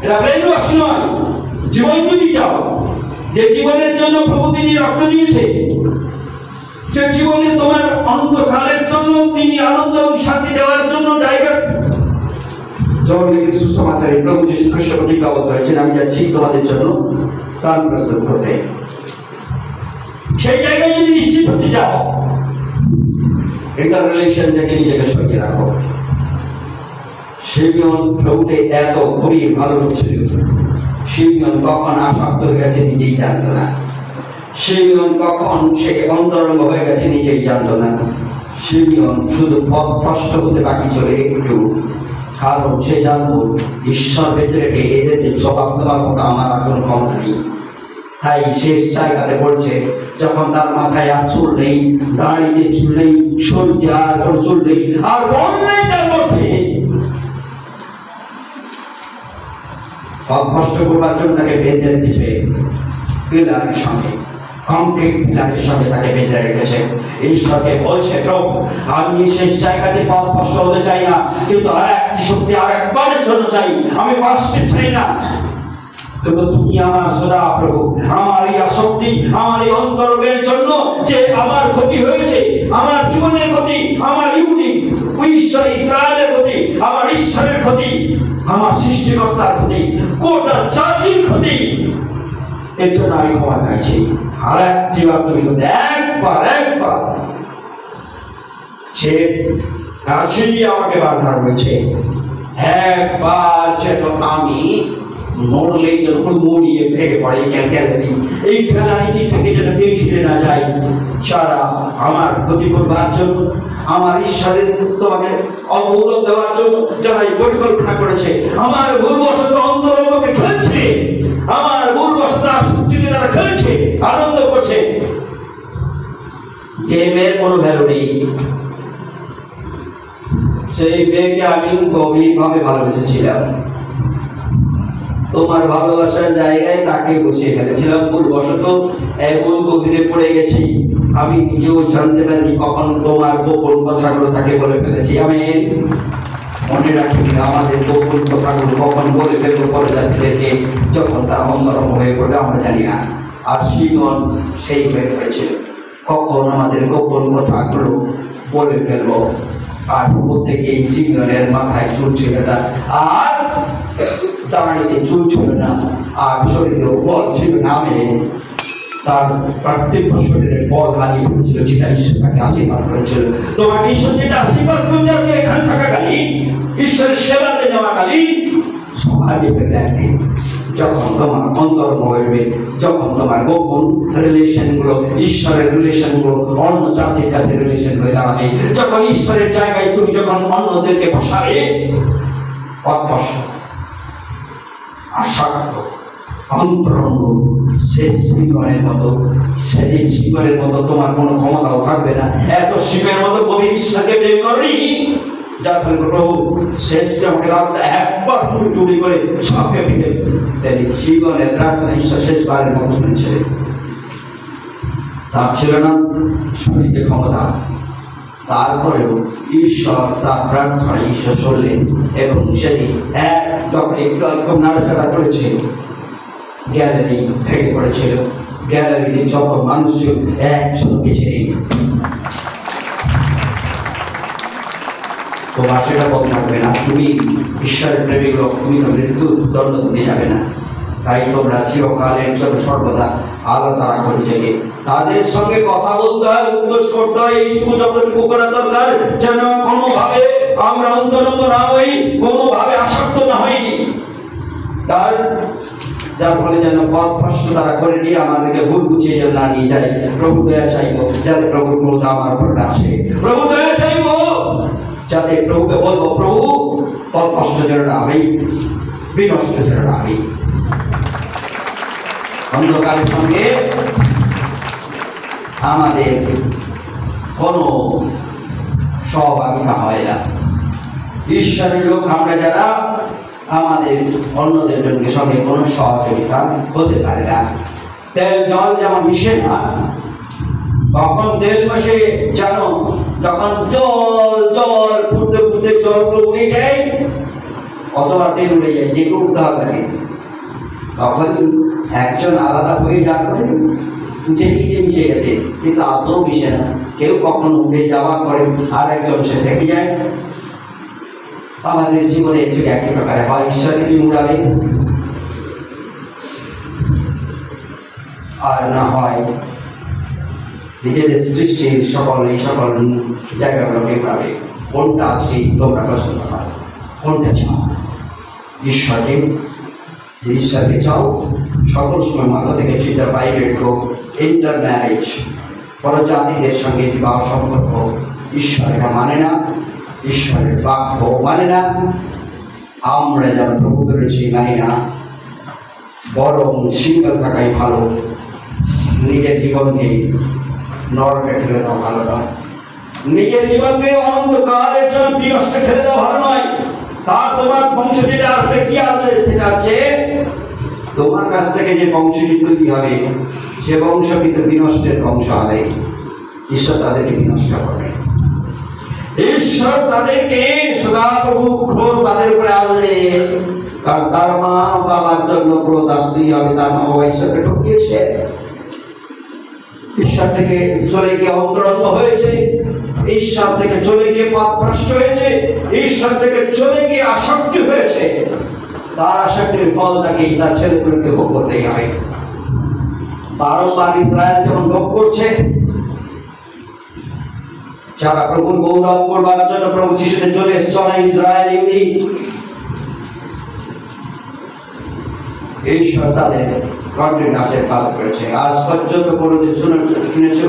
এটা ব্রেন ওয়াশ নয়, জীবন যদি চাও, যে জীবনের জন্য প্রভু তিনি রক্ত দিয়েছে, যে জীবনে তোমার অনন্তকালের জন্য তিনি আনন্দ এবং শান্তি দেওয়ার জন্য জায়গা সুসমাচারে প্রভু যীশু খ্রিস্ট প্রতিজ্ঞাবদ্ধ হয়েছেন, আমি যাচ্ছি তোমাদের জন্য স্থান প্রস্তুত করতে। সেই জায়গায় যদি নিশ্চিত হতে চাও, এটা রিলেশন থেকে নিজেকে সরিয়ে রাখো। শিমিয়ন প্রভুতে এত গভীর ভালো ছিল, শিমিয়ন কখন আসক্ত হয়ে গেছে নিজেই জানত না। শিমিয়ন কখন সে অন্তরঙ্গ হয়ে গেছে নিজেই জানত না। শিমিয়ন শুধু পথভ্রষ্ট হতে বাকি ছিল একটু, কারণ সে জানত ঈশ্বর ভেতরে এদের জবাব দেওয়ার মতো আমার আর কোনো ক্ষমতা নেই। তাই শেষ জায়গাতে পড়ছে, যখন তার মাথায় আর চুল নেই, দাড়িতে চুল নেই, শরীরে আর কোনো চুল নেই, আর মন নেই তার মধ্যে। পথভ্রষ্ট করবার জন্য তাকে বেঁধে রেখেছে পিলারের সঙ্গে, কংক্রিট পিলারের সঙ্গে তাকে বেঁধে রেখেছে। ঈশ্বরকে বলছে, প্রভু আমি শেষ জায়গাতে পথভ্রষ্ট হতে চাই না, কিন্তু আর একটি শক্তি আর একবারের জন্য চাই, আমি পাশে চাই না। কিন্তু তুমি আমার সদা প্রভু, আমার এই আসক্তি, আমার এই অন্তরঙ্গের জন্য যে আমার ক্ষতি হয়েছে, আমার জীবনের ক্ষতি, আমার ইহুদি ঈশ্বর ইসরায়েলের ক্ষতি, আমার ঈশ্বরের ক্ষতি, আমার সৃষ্টিকর্তার ক্ষতি, গোটা জাতির ক্ষতি, এর জন্য আমি ক্ষমা চাইছি। আর একটি বার তুমি শুধু একবার সে কাছে গিয়ে আমাকে বাধা রয়েছে, একবার যেন আমি মরলেই যেন মরিয়ে ভেঙে পড়ে এই গ্যালারি থেকে যেন কেউ ফিরে না যায়। সারা আমার ক্ষতি করবার জন্য, আমার ঈশ্বরের তোমাকে অগৌরব দেওয়ার জন্য যারা এই পরিকল্পনা করেছে, আমার ভুলবশত অন্তরঙ্গকে খেলছে, আমার ভুলবশত আসক্তিকে তারা খেলছে, আনন্দ করছে। যে মেয়ের কোনো ভ্যালু নেই, সেই মেয়েকে আমি গভীরভাবে ভালোবেসেছিলাম। তোমার ভালোবাসার জায়গায় তাকে বসিয়ে ফেলেছিলাম, ভুলবশত এমন গভীরে পড়ে গেছি আমি নিজেও জানতে পারিনি কখন তোমার গোপন কথাগুলো তাকে বলে ফেলেছি। আমি মনে রাখি আমাদের গোপন কথাগুলো কখন বলে ফেলবো পরজাতিদেরকে, যখন তারা অন্তরঙ্গ হয়ে পড়বে আমরা জানি না। আর শিমন সেই হয়ে পড়েছিল, কখন আমাদের গোপন কথাগুলো বলে ফেলবো। আর প্রত্যেকে শিমনের মাথায় চুল ছিল না, আর দাঁড়িয়ে চুল ছিল না, আর শরীরেও বল ছিল না। তার পার্থিব শরীরের বল হারিয়ে ফেলেছিল, যেটা ঈশ্বর তাকে আশীর্বাদ করেছিল। তোমাকে ঈশ্বর যেটা আশীর্বাদ করছে এখানে থাকাকালীন, ঈশ্বরের সেবাতে নেওয়াকালীন সব হারিয়ে ফেলবে একদিন। যখন তোমার অন্তরঙ্গ হইবে, যখন তোমার গোপন রিলেশন গুলো, ঈশ্বরের রিলেশন গুলো অন্য জাতির কাছে রিলেশন হয়ে দাঁড়াবে, যখন ঈশ্বরের জায়গায় তুমি যখন অন্যদেরকে বসাবে, অস্পষ্ট আশাগত অন্তরঙ্গ শেষ শিকড়ের মতো, সেদিন শিকড়ের মতো তোমার কোনো ক্ষমতাও থাকবে না। এত শিকড়ের মতো গভীর ঈশ্বরকে প্রেম করি, যার ফলে প্রভু শেষ আমাকে একবার টুড়ি করে সবকে ফিরে দেয়। শিকড়ের প্রার্থনা ঈশ্বর শেষবারের মতো শুনেছে। তার ছিল না শরীরে ক্ষমতা, তারপরেও ঈশ্বর তার প্রার্থনায় ঈশ্বর চললেন এবং সেদিন যখন একটু একটু নাড়াচাড়া করেছে, গ্যালারি ভেঙে পড়েছিল। গ্যালারিতে যত মানুষ ছিল একজন পিছিয়ে নেই। তোমার সেটা বল থাকবে না, তুমি ঈশ্বরের প্রেমিক লোক, তুমি তো মৃত্যু দণ্ড দিতে যাবে না। তাই তোমরা চিরকালের জন্য সর্বদা আলাদা করে জেগে তাদের সঙ্গে কথা বলতে হয়, উপদেশ করতে হয়। এইটুকু যতটুকু করা দরকার, যেন কোনোভাবে আমরা অন্তরঙ্গ না হই, কোনোভাবে আসক্ত না হই, যার ফলে যেন পথ ভ্রষ্ট তারা করে নিয়ে আমাদেরকে ভুল বুঝিয়ে যেন না নিয়ে যায়। প্রভু দয়া চাইব যাতে প্রভুর ক্রোধ আমার উপর না আসে। প্রভু দয়া চাইব যাতে প্রভুকে বলবো, প্রভু পথ ভ্রষ্ট যেন না হই, বিনষ্ট যেন না হই। অন্ধকারের সঙ্গে আমাদের কোনো সহভাগিতা হয় না। ঈশ্বরের লোক আমরা যারা, আমাদের অন্যদের সঙ্গে কোনো সহযোগিতা হতে পারে না। তেল জল যেমন মিশে না, তখন তেল বসে জানো, যখন জল জল ফুটতে ফুটতে জলগুলো উড়ে যায় অথবা তেল উড়ে যায়, যে উঠতে হবে তখন একজন আলাদা হয়ে যাওয়ার পরে যে মিশে গেছে, কিন্তু আদৌ মিশে না। কেউ কখনো উঠে যাওয়ার পরে আর একজন সে থেকে যায়। আমাদের জীবনে ঠিক একই প্রকারে হয়, ঈশ্বরকে তুমি উড়াবে আর না হয় নিজেদের সৃষ্টির সকল এই সকল জায়গাগুলোকে উড়াবে। কোনটা আজকে তোমরা পছন্দ করো, কোনটা চাও? ঈশ্বরকে, যে ঈশ্বরকে চাও সকল সময় মাথা থেকে চিন্তা বাইরে রেখো। ইন্টার ম্যারেজ, পরজাতিদের সঙ্গে বিবাহ সম্পর্ক ঈশ্বর এটা মানে না, ঈশ্বরের বাক্য মানে না। আমরা যারা প্রভু ধরেছি মানি না, বরং সিঙ্গেল থাকাই ভালো। নিজের জীবনকে নরকে ঠেলে দেওয়া ভালো নয়, নিজের জীবনকে অনন্তকালের জন্য বিনষ্টে ঠেলে দেওয়া ভালো নয়। তার তোমার বংশ যেটা আসবে, কি আসবে সেটা আছে তোমার কাছ থেকে যে বংশটি তৈরি হবে, সে বংশ কিন্তু বিনষ্টের বংশ হবে। ঈশ্বর তাদেরকে বিনষ্ট করবে, ঈশ্বর তাদেরকে সদাপ্রভু ক্রোধ তাদের উপরে আসবে। কারণ তার মা বাবার জন্য ক্রোধ আসতেই হবে। তার মা বাবা ঈশ্বরকে ঠকিয়েছে, ঈশ্বর থেকে চলে গিয়ে অন্তরঙ্গ হয়েছে, ঈশ্বর থেকে চলে গিয়ে পথভ্রষ্ট হয়েছে, ঈশ্বর থেকে চলে গিয়ে আসক্তি হয়েছে। তার আসক্তির ফল তাকে তার ছেলেগুলোকে ভোগ করতেই হবে। বারংবার ইসরায়েল যখন ভোগ করছে, যারা প্রভুর গৌরব করবার জন্য প্রভু যিশুতে চলে এসেছে, অনেক ইসরায়েল ইহুদি, ঈশ্বর তাদের কণ্ঠের নাশের কাজ করেছে। আজ পর্যন্ত কোনোদিন শুনেছ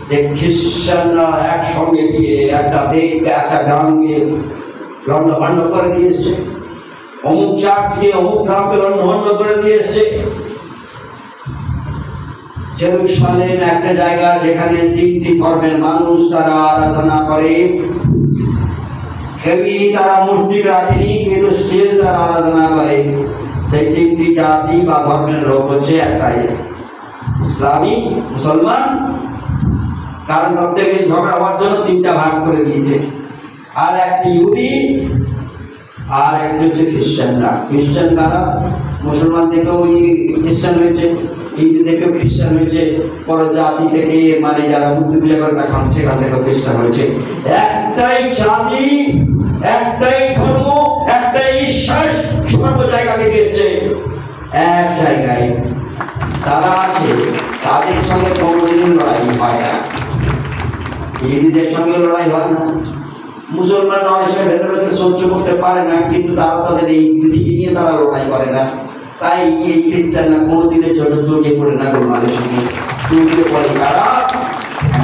যে খ্রিস্টানরা একসঙ্গে গিয়ে একটা দেশ একটা গ্রামকে লন্ডভন্ড করে দিয়ে এসছে, অমুক চার্চ গিয়ে অমুক গ্রামকে লন্ডভন্ড করে দিয়ে এসছে। জেরুজালেম একটা জায়গা যেখানে তিনটি ধর্মের মানুষ তারা আরাধনা করে। কেউই তারা মূর্তি রাখেনি, কিন্তু স্টিল তারা আরাধনা করে। সেই তিনটি জাতি বা ধর্মের লোক হচ্ছে একটাই, ইসলামিক মুসলমান। কারণ প্রত্যেকে ঝগড়া হওয়ার জন্য তিনটা ভাগ করে দিয়েছে। আর একটি ইহুদি, আর একটি হচ্ছে খ্রিস্টানরা। খ্রিস্টান কারা? মুসলমান থেকেও খ্রিস্টান হয়েছে, হিন্দু থেকেও খ্রিস্টান হয়েছে, পরজাতি থেকে মানে যারা মূর্তি পূজা করে তখন সেখান থেকেও খ্রিস্টান হয়েছে। একটাই জাতি, একটাই ধর্ম, একটাই বিশ্বাস, সর্ব জায়গা থেকে এসছে এক জায়গায়। তারা আছে তাদের সঙ্গে কোনোদিনই লড়াই হয় না, ইহুদিদের সঙ্গে লড়াই হয় না। মুসলমান অনেক সময় ভেতরে ভেতরে সহ্য করতে পারে না, কিন্তু তারা তাদের এই পৃথিবী নিয়ে তারা লড়াই করে না। তাই এই খ্রিস্টানরা কোনোদিনের জন্য জড়িয়ে পড়ে না গোলমালের সঙ্গে। জড়িয়ে পড়ে কারা?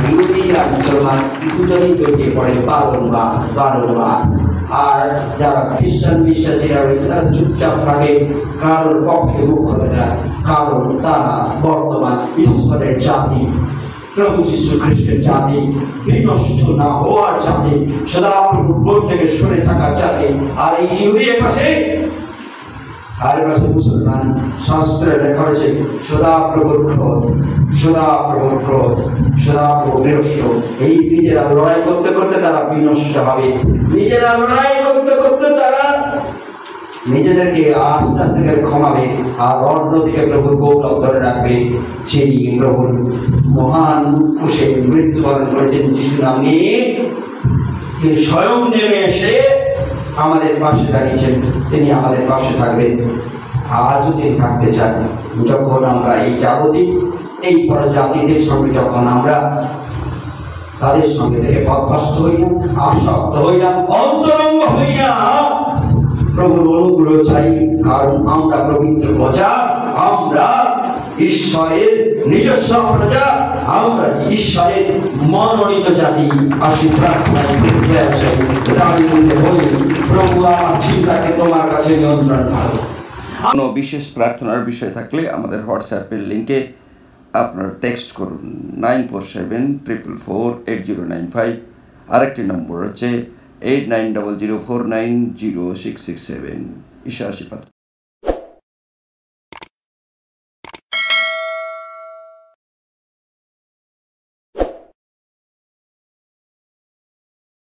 ইহুদি আর মুসলমান দুজনেই জড়িয়ে পড়ে বারংবার। আর যারা খ্রিস্টান বিশ্বাসীরা রয়েছে তারা চুপচাপ থাকে, কারোর পক্ষে মুখ খোলে না, কারণ তারা বর্তমান ঈশ্বরের জাতি, প্রভু যীশু খ্রিস্টের জাতি, বিনষ্ট না হওয়ার জাতি, সদাপ্রভুর বোধ থেকে সরে থাকার জাতি। আর এই ইহুদির পাশে মুসলমান। শাস্ত্রে লেখা হয়েছে সদাপ্রভুর ক্রোধ, সদাপ্রভুর ক্রোধ, সদাপ্রভু বিনষ্ট। এই নিজেরা লড়াই করতে করতে তারা বিনষ্ট হবে, নিজেরা লড়াই করতে করতে তারা নিজেদেরকে আস্তে আস্তে ক্ষমাবে, আর অন্যদিকে প্রভু গৌরব ধরে রাখবে। যিনি প্রভুর মহান ক্রুশে মৃত্যুবরণ করেছেন যিশু নাম নিয়ে, তিনি স্বয়ং নেমে এসে আমাদের পাশে দাঁড়িয়েছেন, তিনি আমাদের পাশে থাকবেন, আজও তিনি থাকতে চান। যখন আমরা এই জাগতিক এই পরজাতিদের সঙ্গে যখন আমরা তাদের সঙ্গে থেকে পথভ্রষ্ট হই না, আসক্ত হই না, অন্তরঙ্গ হই না, প্রভুর অনুগ্রহ চাই, কারণ আমরা পবিত্র প্রজা, আমরা ঈশ্বরের নিজস্ব প্রজা, আমরা ঈশ্বরের মনোনীত জাতি। আসি প্রার্থনায় প্রভু আমার চিন্তাকে তোমার কাছে নিয়ন্ত্রণ করো। কোনো বিশেষ প্রার্থনার বিষয় থাকলে আমাদের হোয়াটসঅ্যাপের লিঙ্কে আপনারা টেক্সট করুন 9474448095। আরেকটি নম্বর হচ্ছে 8900490667। ঈশ্বর আশীর্বাদ।